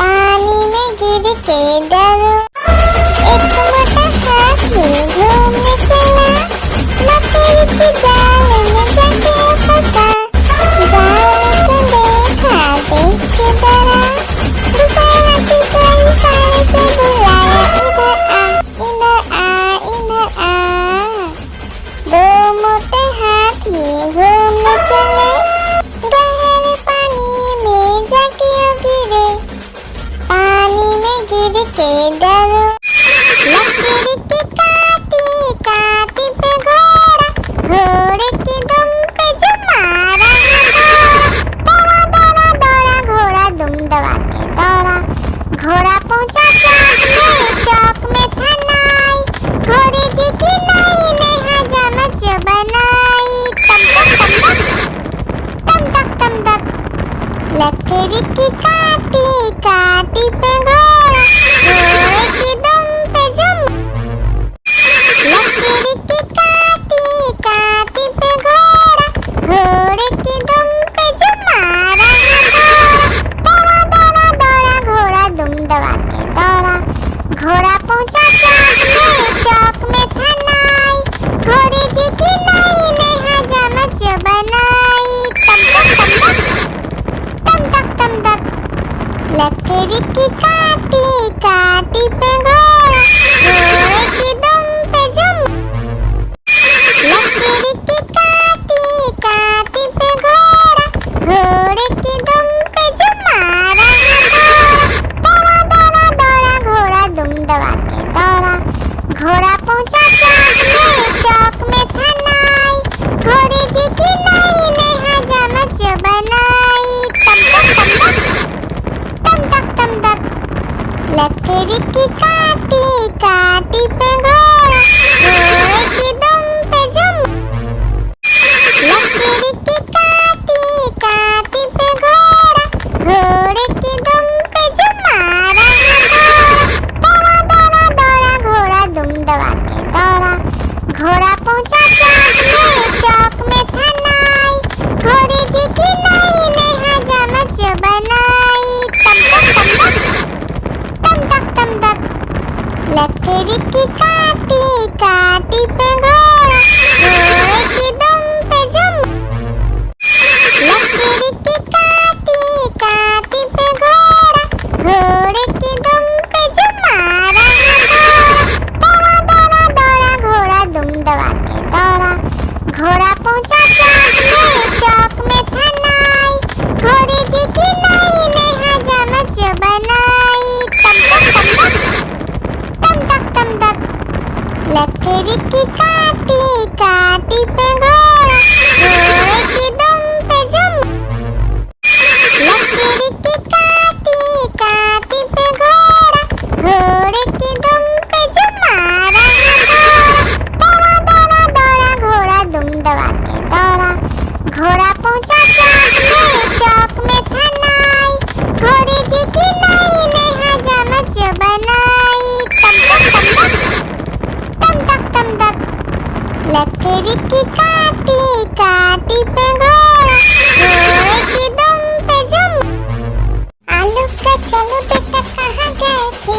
पानी में गिर के डरो। एक मोटा हाथी घूमने चला, मकड़ी की जाल में जाके फंसा, जाल को देखा देख के डरा, दूसरे हाथी को इशारे से बुलाया, इधर आ इधर आ। दो मोटे हाथी घूमने चले, गहरे पानी में जाके गिरे, पानी में गिर के डरो। लकड़ी की काटी काटी पे घोड़ा, घोड़े की दुम पे जो मारा दौड़ा दौड़ा दौड़ा घोड़ा दुम दबा के दौड़ा, घोड़ा पहुंचा चौक में था नाई, घोड़े जी की नाई ने हजामत जो बनाई, तम तक तम तक। लकड़ी की काटी काटी पे घोड़ा, घोड़े की दुम पे जो, लकड़ी की काटी काटी पे घोड़ा, घोड़े की दुम पे जो मारा दौड़ा दौड़ा दौड़ा घोड़ा दुम दबा के दौड़ा, घोड़ा पहुंचा चौक में था नाई, घोड़े जी की नाई ने हजामत जो बनाई, तम तक। लकड़ी की काटी काटी पे घोड़ा, घोड़े की दुम पे जुम, लकड़ी की काटी काटी पे घोड़ा, घोड़े की दुम पे जुम मारा दौड़ा दौड़ा दौड़ा घोड़ा दुम दबा के दौड़ा, घोड़ा पहुंचा चौक में था नाई, घोड़े जी की नाई ने हजामत जो बनाई, तम तक। लकड़ी की काटी काटी पे घोड़ा, घोड़े की दुम पे जुम, लकड़ी की काटी काटी पे घोड़ा, घोड़े की दुम पे जुम मारा दौड़ा दौड़ा दौड़ा घोड़ा दुम दबा के दौड़ा, घोड़ा पहुंचा चौक में था नाई, घोड़े जी की नाई ने हजामत जो बनाई, तम तक। लकड़ी की काटी काटी पे घोड़ा, घोड़े की दुम पे जुम, लकड़ी की काटी काटी पे घोड़ा, घोड़े की दुम पे जुम मारा दौड़ा दौड़ा दौड़ा घोड़ा दुम दबा के दौड़ा, घोड़ा पहुंचा चौक में था नाई, घोड़े जी की नाई ने हजामत जो बनाई, तम तक। लकड़ी की काटी काटी पे घोड़ा, घोड़े की दुम पे जुम, लकड़ी की काटी काटी पे घोड़ा, घोड़े की दुम पे जुम मारा दौड़ा दौड़ा दौड़ा घोड़ा दुम दबा के दौड़ा, घोड़ा पहुंचा चौक में था नाई, घोड़े जी की नाई ने हजामत जो बनाई, तम तक। लकड़ी की काटी काटी पे घोड़ा, घोड़े की दुम पे जुम। आलू का चलो बेटा कहाँ गए थे,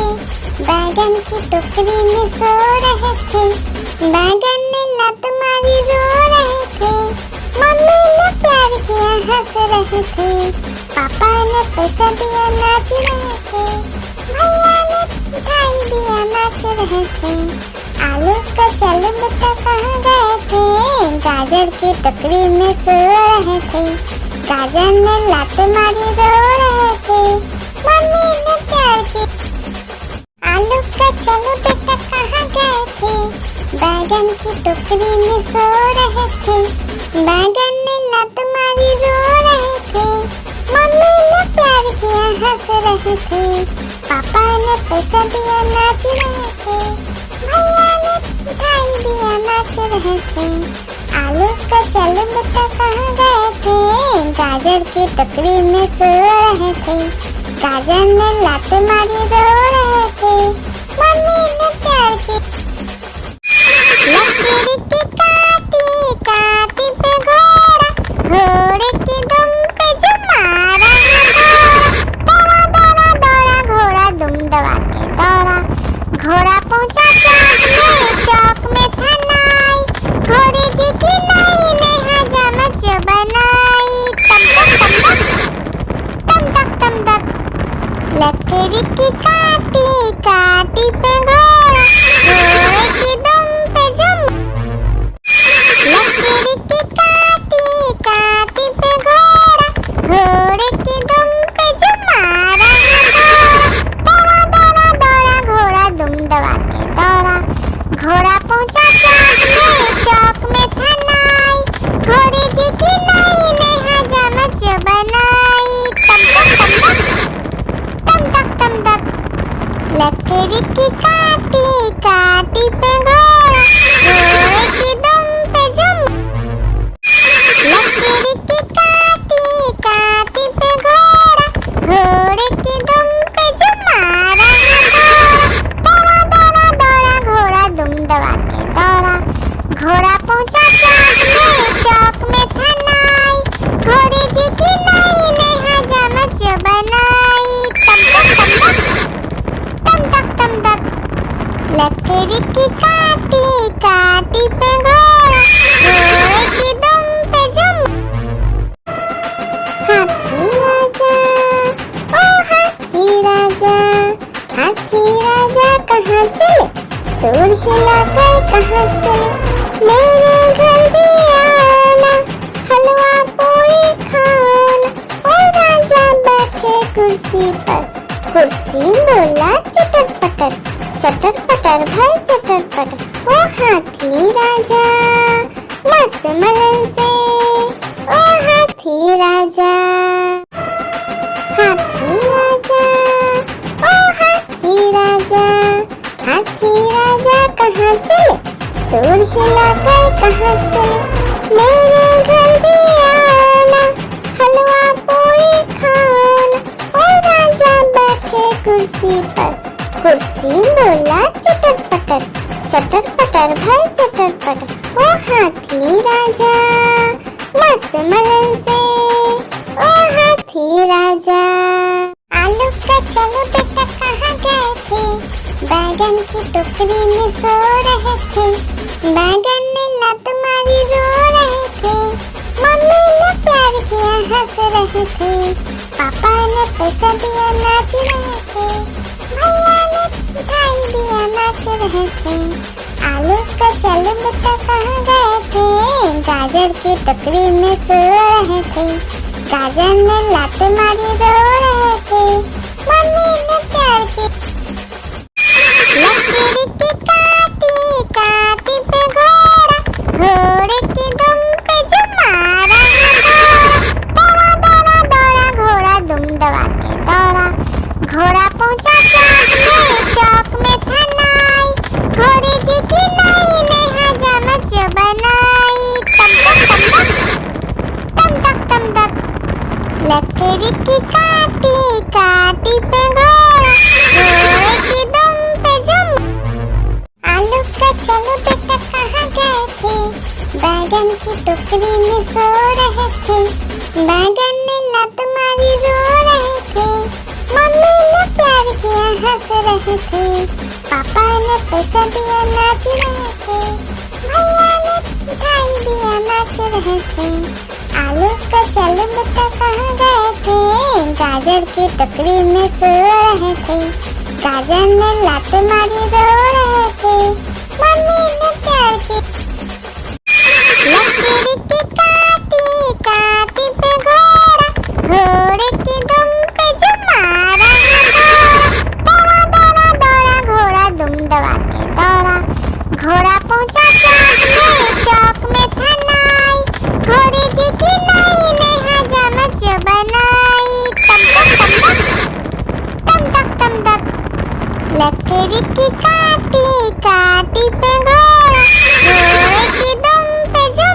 बैगन की टोकरी में सो रहे थे, बैगन ने लत मारी रो रहे थे, मम्मी ने प्यार किया हंस रहे थे, पापा ने पैसा दिया नाच रहे थे, भैया ने मिठाई दिया नाच रहे थे, आलू का चल बेटा कहाँ गए थे, गाजर की टोकरी में सो रहे थे, गाजर ने लत मारी रो रहे थे, मम्मी ने प्यार किया। आलू का चलो बेटा कहाँ गए थे, बैगन की टोकरी में सो रहे थे, बैगन ने लत मारी रो रहे थे, मम्मी ने प्यार किया हंस रहे थे, पापा ने पैसा दिया नाच रहे थे, भैया ने मिठाई दिया नाच रहे थे, आलू का चलो बेटा कहाँ गए थे, गाजर की टोकरी में सो रहे थे, गाजर ने लत मारी रो रहे थे, मम्मी ने प्यार की। लकीर की काटी काटी पे घोड़ा, घोड़े की दुम पे जो मारा दौड़ा दौड़ा दौड़ा घोड़ा दुम दबा के दौड़ा, घोड़ा पहुंचा चौक में था नाई, घोड़े जी की नाई ने हजामत जो बनाई, तम तक तम तक लकड़ी की काटी काटी पे घोड़ा, घोड़े की दुम पे जुम। लकड़ी की काटी काटी पे घोड़ा, घोड़े की दुम पे जुम मारा दौड़ा दौड़ा दौड़ा घोड़ा दुम दबा के दौड़ा, घोड़ा पहुंचा चौक में था नाई, घोड़े जी की नाई ने हजामत जो बनाई, तम तक लकड़ी की काटी काटी पे घोड़ा, घोड़े की दुम पे जुम। लकड़ी की काटी काटी पे घोड़ा, घोड़े की दुम पे जुम मारा दौड़ा दौड़ा दौड़ा घोड़ा दुम दबा के दौड़ा, घोड़ा पहुंचा चौक में था नाई, घोड़े जी की नाई ने हजामत जो बनाई, तम तक लकड़ी की काटी काटी पे घोड़ा, घोड़े की दुम पे जुम। हाथी राजा ओ हाथी राजा, हाथी राजा कहाँ चले, सूर हिलाकर कहाँ चले, मेरे घर भी आना, हलवा पूरी खाना, ओ राजा बैठे कुर्सी पर, कुर्सी बोला चटर पटर भाई चटर पटर, ओ हाथी राजा मस्त मलन से, ओ हाथी राजा, हाथी राजा ओ हाथी राजा, हाथी राजा कहाँ चले, सूर हिलाकर कहाँ चले, मेरे घर भी आना, हलवा पूरी खाना, ओ राजा बैठे कुर्सी पर, कुर्सी बोला चटर पटर भाई चटर पटर, ओ हाथी राजा मस्त मलन से, ओ हाथी राजा। आलू का चलो बेटा कहाँ गए थे, बैगन की टोकरी में सो रहे थे, बैगन ने लत मारी रो रहे थे, मम्मी ने प्यार किया हंस रहे थे, पापा ने पैसा दिया नाच रहे थे, भैया ने मिठाई दिया नाच रहे थे, आलू का चलो बेटा कहाँ गए थे, गाजर की टोकरी में सो रहे थे, गाजर ने लत मारी रो रहे थे, मम्मी ने प्यार की। लकड़ी की काटी काटी पे घोड़ा, घोड़े की दुम पे जो मारा दौड़ा दौड़ा दौड़ा घोड़ा दुम दबा के दौड़ा, घोड़ा पहुंचा चौक में था नाई, घोड़े जी की नाई ने हजामत जो बनाई, तम तक लकड़ी की काटी काटी पे घोड़ा, घोड़े की दुम पे जुम। आलू का चलो बेटा कहाँ गए थे, बैगन की टोकरी में सो रहे थे, बैगन ने लत मारी रो रहे थे, मम्मी ने प्यार किया हंस रहे थे, पापा ने पैसा दिया नाच रहे थे, भैया ने मिठाई दिया नाच रहे थे। आलू का चल बेटा कहाँ गए थे, गाजर की टोकरी में सो रहे थे, गाजर ने लात मारी रो रहे थे। मम्मी ने प्यार की लकीर की काटी काटी पे घोड़ा, घोड़े की दुम पे जो मारा दौड़ा दौड़ा दौड़ा घोड़ा दुम दबा के दौड़ा। घोड़ा पहुंचा चौक में था नाई, घोड़े जी की नाई ने हजामत जो बनाई। तम तक तम तक लकड़ी की काटी काटी पे घोड़ा, घोड़े की दुम पे जो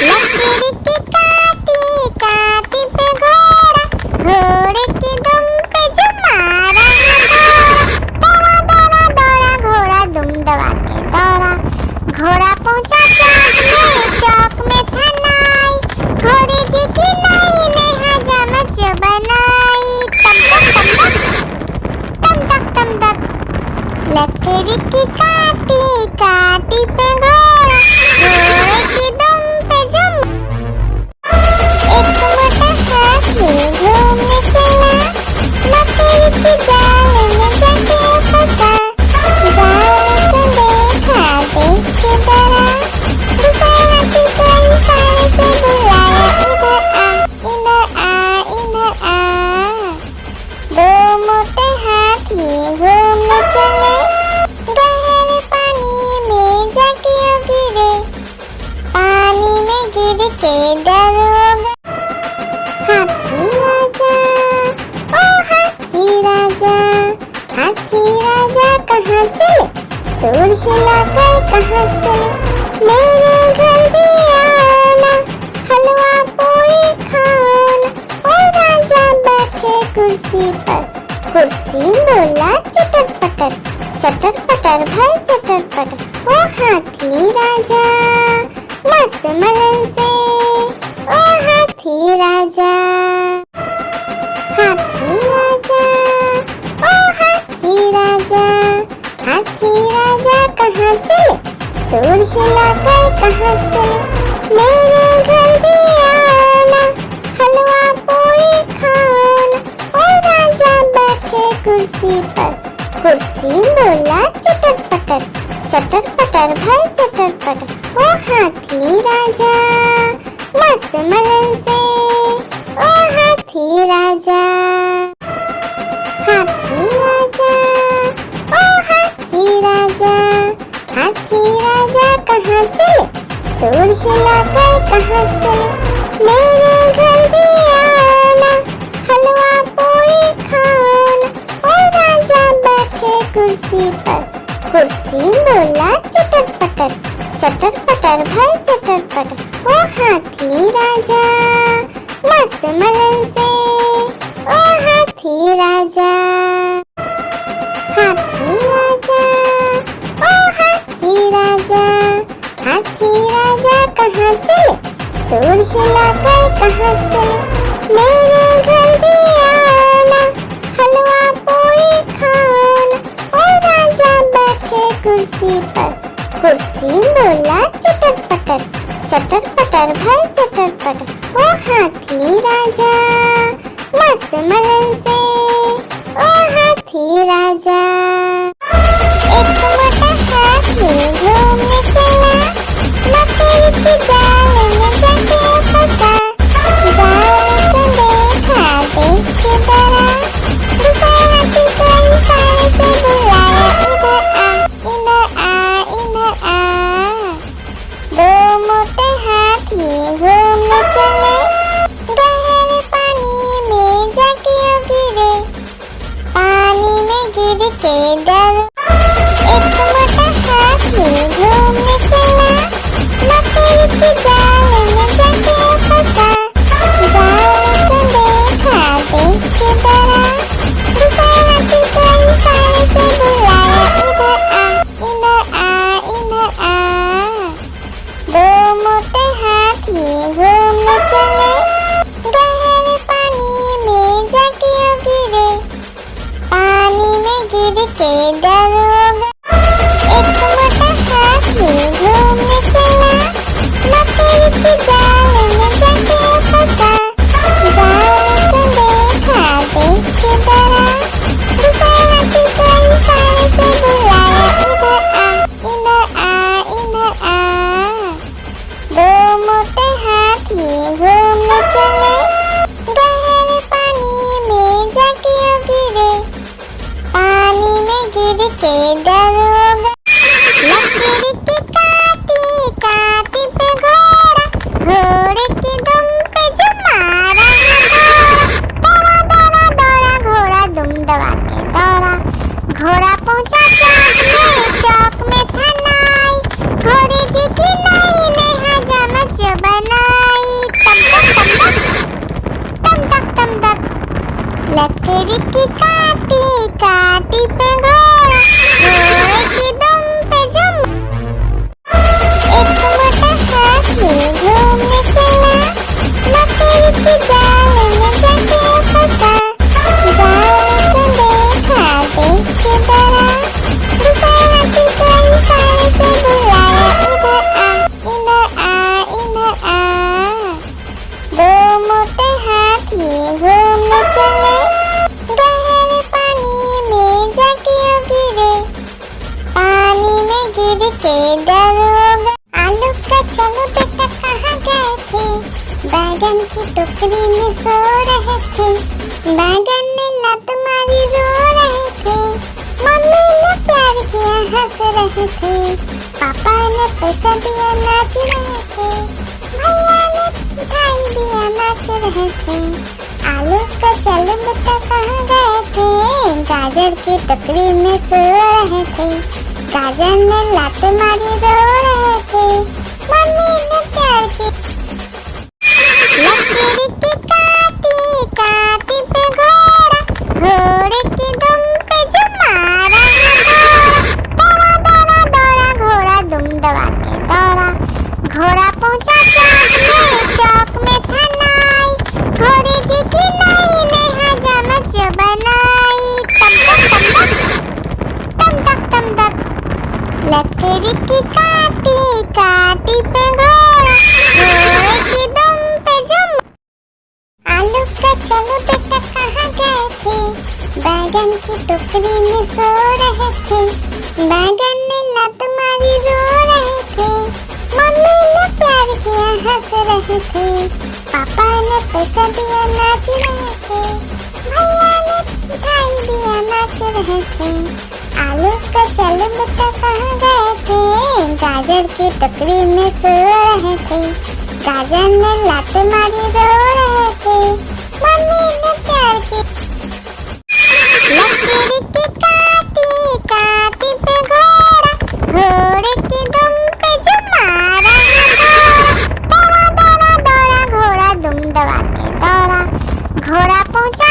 लकड़ी की काटी काटी पे घोड़ा, घोड़े की दुम पे जो मारा दौड़ा दौड़ा दौड़ा घोड़ा दुम दबा के दौड़ा। घोड़ा पहुंचा चौक में था नाई, घोड़े जी की नाई ने हजामत जो बनाई। तम तक लकड़ी की काटी काटी पे घोड़ा, घोड़े की दुम पे जो एक मोटा हाथी घूमने चला, लकड़ी की जाल में जाके फंसा। जाल को देखा देख के डरा, दूसरा हाथी को इशारे से बुलाया, इधर आ इधर आ। दो मोटे हाथी घूमने चले, गहरे पानी में जाके गिरे, पानी में गिर के डर हो गए। हाथी राजा ओ हाथी राजा, हाथी राजा कहाँ चले, सूर हिलाकर कहाँ चले। मेरे घर भी आना, हलवा पूरी खाना। ओ राजा बैठे कुर्सी पर, कुर्सी बोला चटर पटर भाई चटर पटर। ओ हाथी राजा मस्त मलन से, ओ हाथी राजा। हाथी राजा ओ हाथी राजा, हाथी राजा कहाँ चले, सूर हिलाकर कहाँ चले। मेरे घर भी आना, हलवा पूरी खाना। ओ राजा बैठे कुर्सी पर, कुर्सी बोला चटर पटर भाई चटर पटर। ओ हाथी राजा मस्त मलन से, ओ हाथी राजा। हाथी राजा ओ हाथी राजा, हाथी राजा कहाँ चले, सूर हिलाकर कहाँ चले। मेरे घर भी आना, हलवा पूरी खाना। ओ राजा बैठे कुर्सी पर, कुर्सी बोला चटर पटर भाई चटर पटर। ओ हाथी राजा मस्त मलन से, ओ हाथी राजा। हाथी राजा ओ हाथी राजा, हाथी राजा कहाँ चले, सूर हिलाकर कहाँ चले। मेरे घर भी आना, हलवा पूरी खाना। ओ राजा बैठे कुर्सी पर, कुर्सी बोला चटर पटर भाई चटर पटर। ओ हाथी राजा मस्त मलन से, ओ हाथी राजा। एक मोटा हाथी घूमने चला, लकड़ी की जाल में जाके फंसा। जाल को देखा देख के डरा, दूसरा हाथी को इशारे से बुलाया, इधर आ। दो मोटे हाथी घूमने चले, गहरे पानी में जाके गिरे, पानी में गिर के डर। एक मोटा हाथी घूमने चला, लकड़ी की जाल में जाके फंसा। जाल को देखा देख के डरा, दूसरा हाथी को इशारे से बुलाया, इधर आ। दो मोटे हाथी घूमने चले, गहरे पानी में जाके के दरोगा। एक मोटा हाथी घूमने चला, लकड़ी की जाल में जाके फंसा। जाल को देखा, देख के डरा, दूसरा हाथी को इशारे से बुलाया, इधर आ, इधर आ, इधर आ। दो मोटे हाथी घूमने चले, गहरे पानी में जाके गिरे। पानी में गिर के दरोगा। लकड़ी की काटी काटी पे घोड़ा, घोड़े की दुम पे जो मारा दौड़ा दौड़ा दौड़ा घोड़ा दुम दबा के दौड़ा। घोड़ा पहुंचा चौक में था नाई, घोड़े जी की नाई ने हजामत जो बनाई। तम तक तम तक, लकड़ी की काटी काटी पे घोड़ा, घोड़े की दुम पे जो एक मोटा हाथी घूमने चला, लकड़ी की जाल में जाके फंसा। जाल को देखा, देख के डरा, दूसरा हाथी को इशारे से बुलाया, इधर आ, इधर आ, इधर आ। दो मोटे हाथी घूमने चले, गहरे पानी में जाके गिरे। पानी में गिर के दरोगा। आलू का चलो बेटा कहाँ गए थे, बैगन की टोकरी में सो रहे थे। बैगन ने लत मारी, रो रहे थे। मम्मी ने प्यार किया, हंस रहे थे। पापा ने पैसा दिया, नाच रहे थे। भैया ने मिठाई दिया, नाच रहे थे। आलू का चलो बेटा कहाँ गए थे, गाजर की टोकरी में सो रहे थे। गाजर ने लात मारी, रो रहे थे। मम्मी ने प्यार की। लकड़ी की काटी काटी पे घोड़ा, घोड़े की दुम पे जो मारा दौड़ा दौड़ा दौड़ा घोड़ा दुम दबा के दौड़ा। घोड़ा पहुंचा चौक में था नाई, घोड़े जी की नाई ने हजामत जो बनाई। तम तक लकड़ी की काटी काटी पे घोड़ा, घोड़े की दुम पे जो आलू का चलो बेटा कहाँ गए थे, बैगन की टोकरी में सो रहे थे। बैगन ने लत मारी, रो रहे थे। मम्मी ने प्यार किया, हंस रहे थे। पापा ने पैसा दिया, नाच रहे थे। भैया ने मिठाई दिया, नाच रहे थे। आलू का चलो बेटा कहाँ गए थे, गाजर की टोकरी में सो रहे थे। गाजर ने लात मारी, रो रहे थे। मम्मी ने प्यार की। लकड़ी की काटी काटी पे घोड़ा, घोड़े की दुम पे जो मारा दौड़ा दौड़ा दौड़ा घोड़ा दुम दबा के दौड़ा। घोड़ा पहुंचा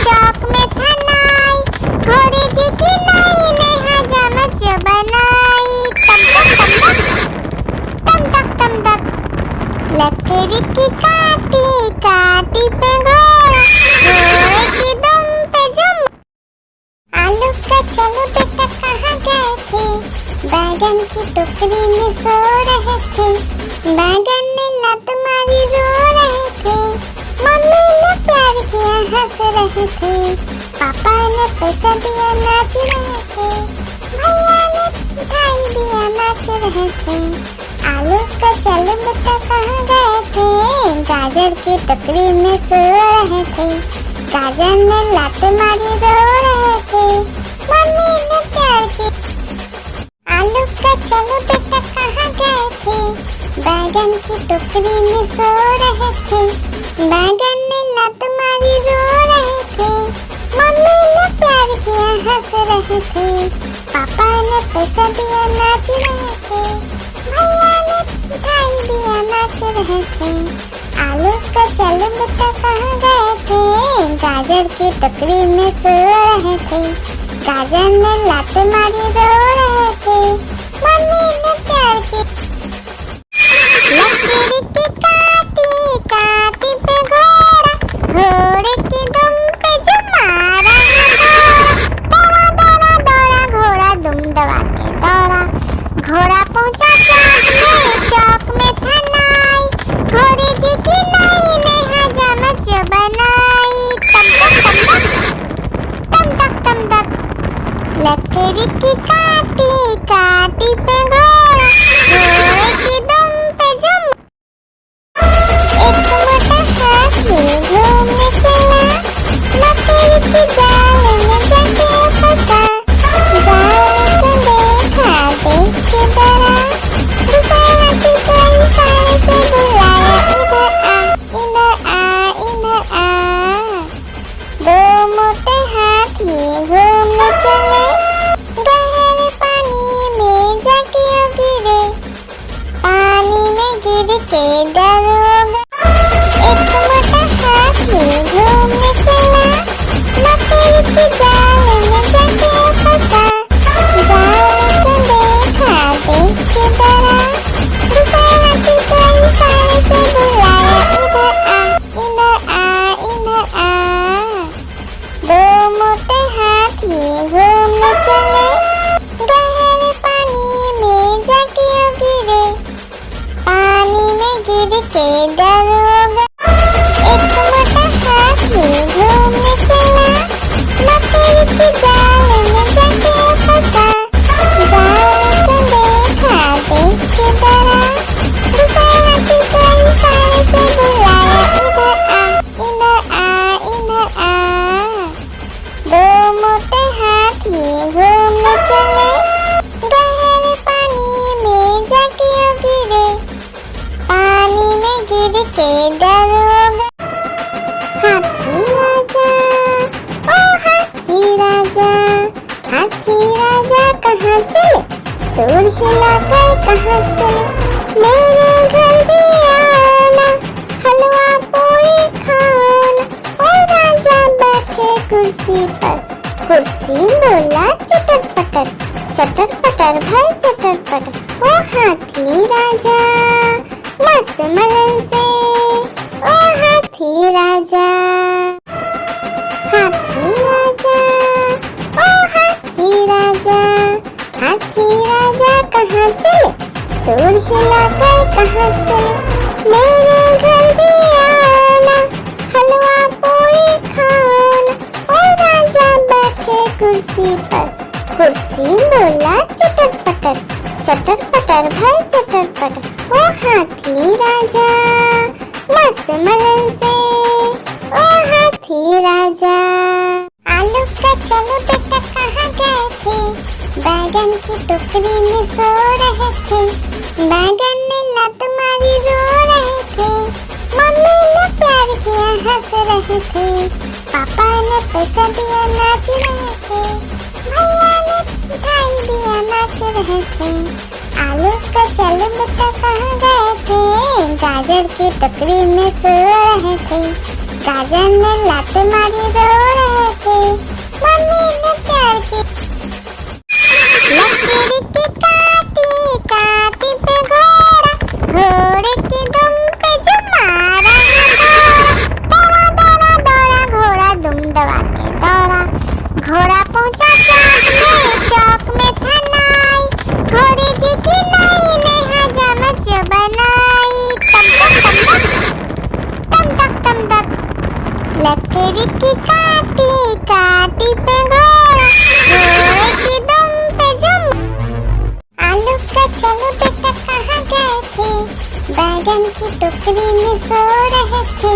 चौक में था नाई, घोड़े जी की नाई ने हजामत जो बनाई। तम तक लकड़ी की काटी काटी पे घोड़ा, घोड़े की दुम पे जो आलू का चलो बेटा कहाँ गए थे, बैगन की टोकरी में सो रहे थे। बैगन ने लत मारी, रो रहे थे। मम्मी ने प्यार किया, हंस रहे थे। पापा ने पैसा दिया, नाच रहे थे। भैया ने मिठाई दिया, नाच रहे थे। आलू का चलो बेटा कहाँ गए थे, गाजर की टोकरी में सो रहे थे। गाजर ने लात मारी, रो रहे थे। मम्मी ने प्यार की। आलू का चलो बेटा कहाँ गए थे, बैगन की टोकरी में सो रहे थे। बैगन ने लत मारी, रो रहे थे। मम्मी ने प्यार किया, हंस रहे थे। पापा ने पैसा दिया, नाच रहे थे। भैया ने मिठाई दिया, नाच रहे थे। आलू का चलो बेटा कहाँ गए थे, गाजर की टोकरी में सो रहे थे। गाजर ने लात मारी, रो रहे थे। मम्मी ने प्यार की। लकड़ी की काटी काटी पे घोड़ा, घोड़े की दुम पे जो मारा दौड़ा गिर के डर हो गया। एक मोटा हाथी घूमने चला, लकड़ी की जाल में जाके फंसा। जाल को देखा, देख के डरा, दूसरा हाथी को इशारे से बुलाया, इधर आ, इधर आ, इधर आ। दो मोटे हाथी घूमने चले, गहरे पानी में जाके गिरे। पानी में गिर के डर हो गया। हाथी राजा, ओ हाथी राजा, हाथी राजा कहाँ चले? सूर हिलाकर कहाँ चले? मेरे घर भी आना, हलवा पूरी खाना। ओ राजा बैठे कुर्सी पर, कुर्सी बोला चटर पटर, चटर पटर भाई चटर पटर। ओ हाथी राजा मस्त मलन से, ओ हाथी राजा, हाथी राजा, ओ हाथी राजा, हाथी राजा कहाँ चले? सूर हिलाकर कहाँ चले? मेरे घर भी आना, हलवा पूरी खाना। ओ राजा बैठे कुर्सी पर, कुर्सी बोला चटर पटर, चटर पटर भाई चटर पटर। ओ हाथी राजा मस्त मलन से, ओ हाथी राजा। आलू का चलो बेटा कहाँ गए थे? बैगन की टोकरी में सो रहे थे। बैगन ने लत मारी रो रहे थे। मम्मी ने प्यार किया हंस रहे थे। पापा ने पैसा दिया नाच रहे थे। भैया ने मिठाई दिया नाच रहे थे। आलू का चलो बेटा कहाँ गए थे? गाजर की टोकरी में सो रहे थे। गाजर ने लात मारी रो रहे थे। मम्मी ने प्यार की लकड़ी की काटी, काटी पे घोड़ा, घोड़े की दुम पे जो मारा दौड़ा, दौड़ा दौड़ा घोड़ा दुम दबा के दौड़ा। घोड़ा पहुंचा चौक में था नाई, घोड़े जी की नाई ने हजामत जो बनाई। तम तक तम तक लकड़ी की काटी, काटी पे घोड़ा, घोड़े की दुम पे जुम। आलू का चलो बेटा कहाँ गए थे? बैगन की टोकरी में सो रहे थे।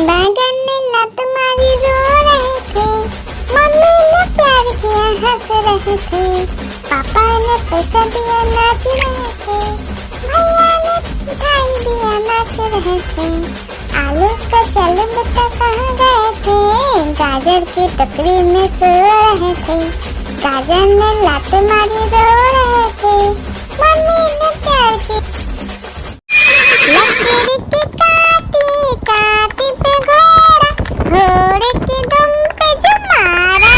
बैगन ने लत मारी रो रहे थे। मम्मी ने प्यार किया हंस रहे थे। पापा ने पैसा दिया नाच रहे थे। भैया ने मिठाई दिया नाच रहे थे। आलू का चलो बेटा कहाँ गए थे? गाजर की टोकरी में सो रहे थे। गाजर ने लात मारी रो रहे थे। मम्मी ने प्यार की लकड़ी की काटी, काटी पे घोड़ा, घोड़े की दुम पे जो मारा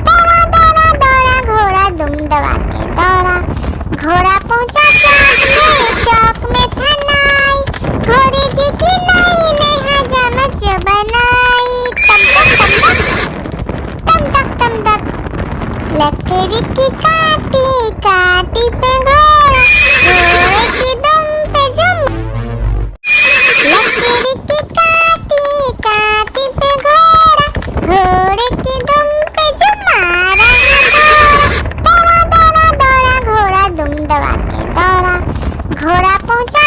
दौड़ा, दौड़ा दौड़ा घोड़ा दुम दबा के दौड़ा। घोड़ा पहुंचा चौक में था नाई, घोड़े जी की नाई ने हजामत जो बनाई। तम तक तम तक लकड़ी की काटी, काटी पे घोड़ा, घोड़े की दुम पे जुम। लकड़ी की काटी, काटी पे घोड़ा, घोड़े की दुम पे जो मारा दौड़ा, दौड़ा दौड़ा घोड़ा दुम दबा के दौड़ा। घोड़ा पहुंचा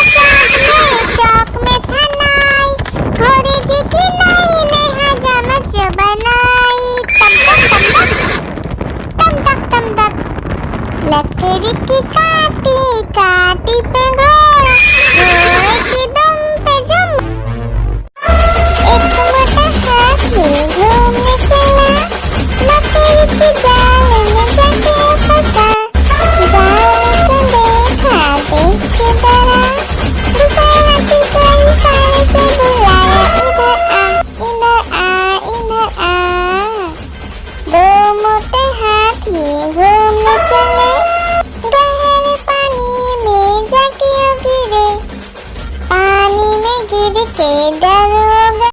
चौक में था नाई, घोड़े जी की नाई ने हजामत जो बनाई। तम तक लकड़ी की काटी, काटी पे घोड़ा, घोड़े की दुम पे जुम। एक मोटा हाथी घूमने चला, लकड़ी की जाल में जाके फंसा। जाल को देखा, देख के डरा, दूसरा हाथी को इशारे से बुलाया, इधर आ, इधर आ, इधर आ। दो मोटे हाथी घूमने चले, गहरे पानी में जाके गिरे। पानी में गिर के डर हो गया।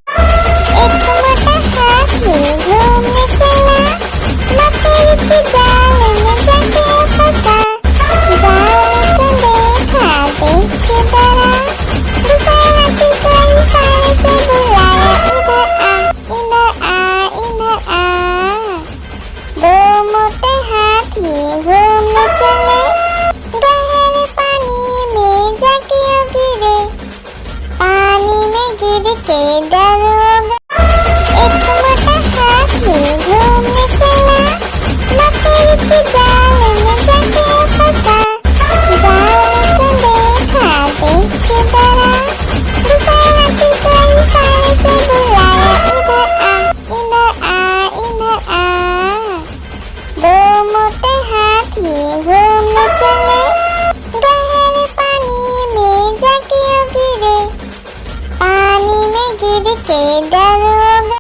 एक मोटा हाथी घूमने चला, लकड़ी की जाल में जाके फंसा। जाल को देखा, देख के डरा, चले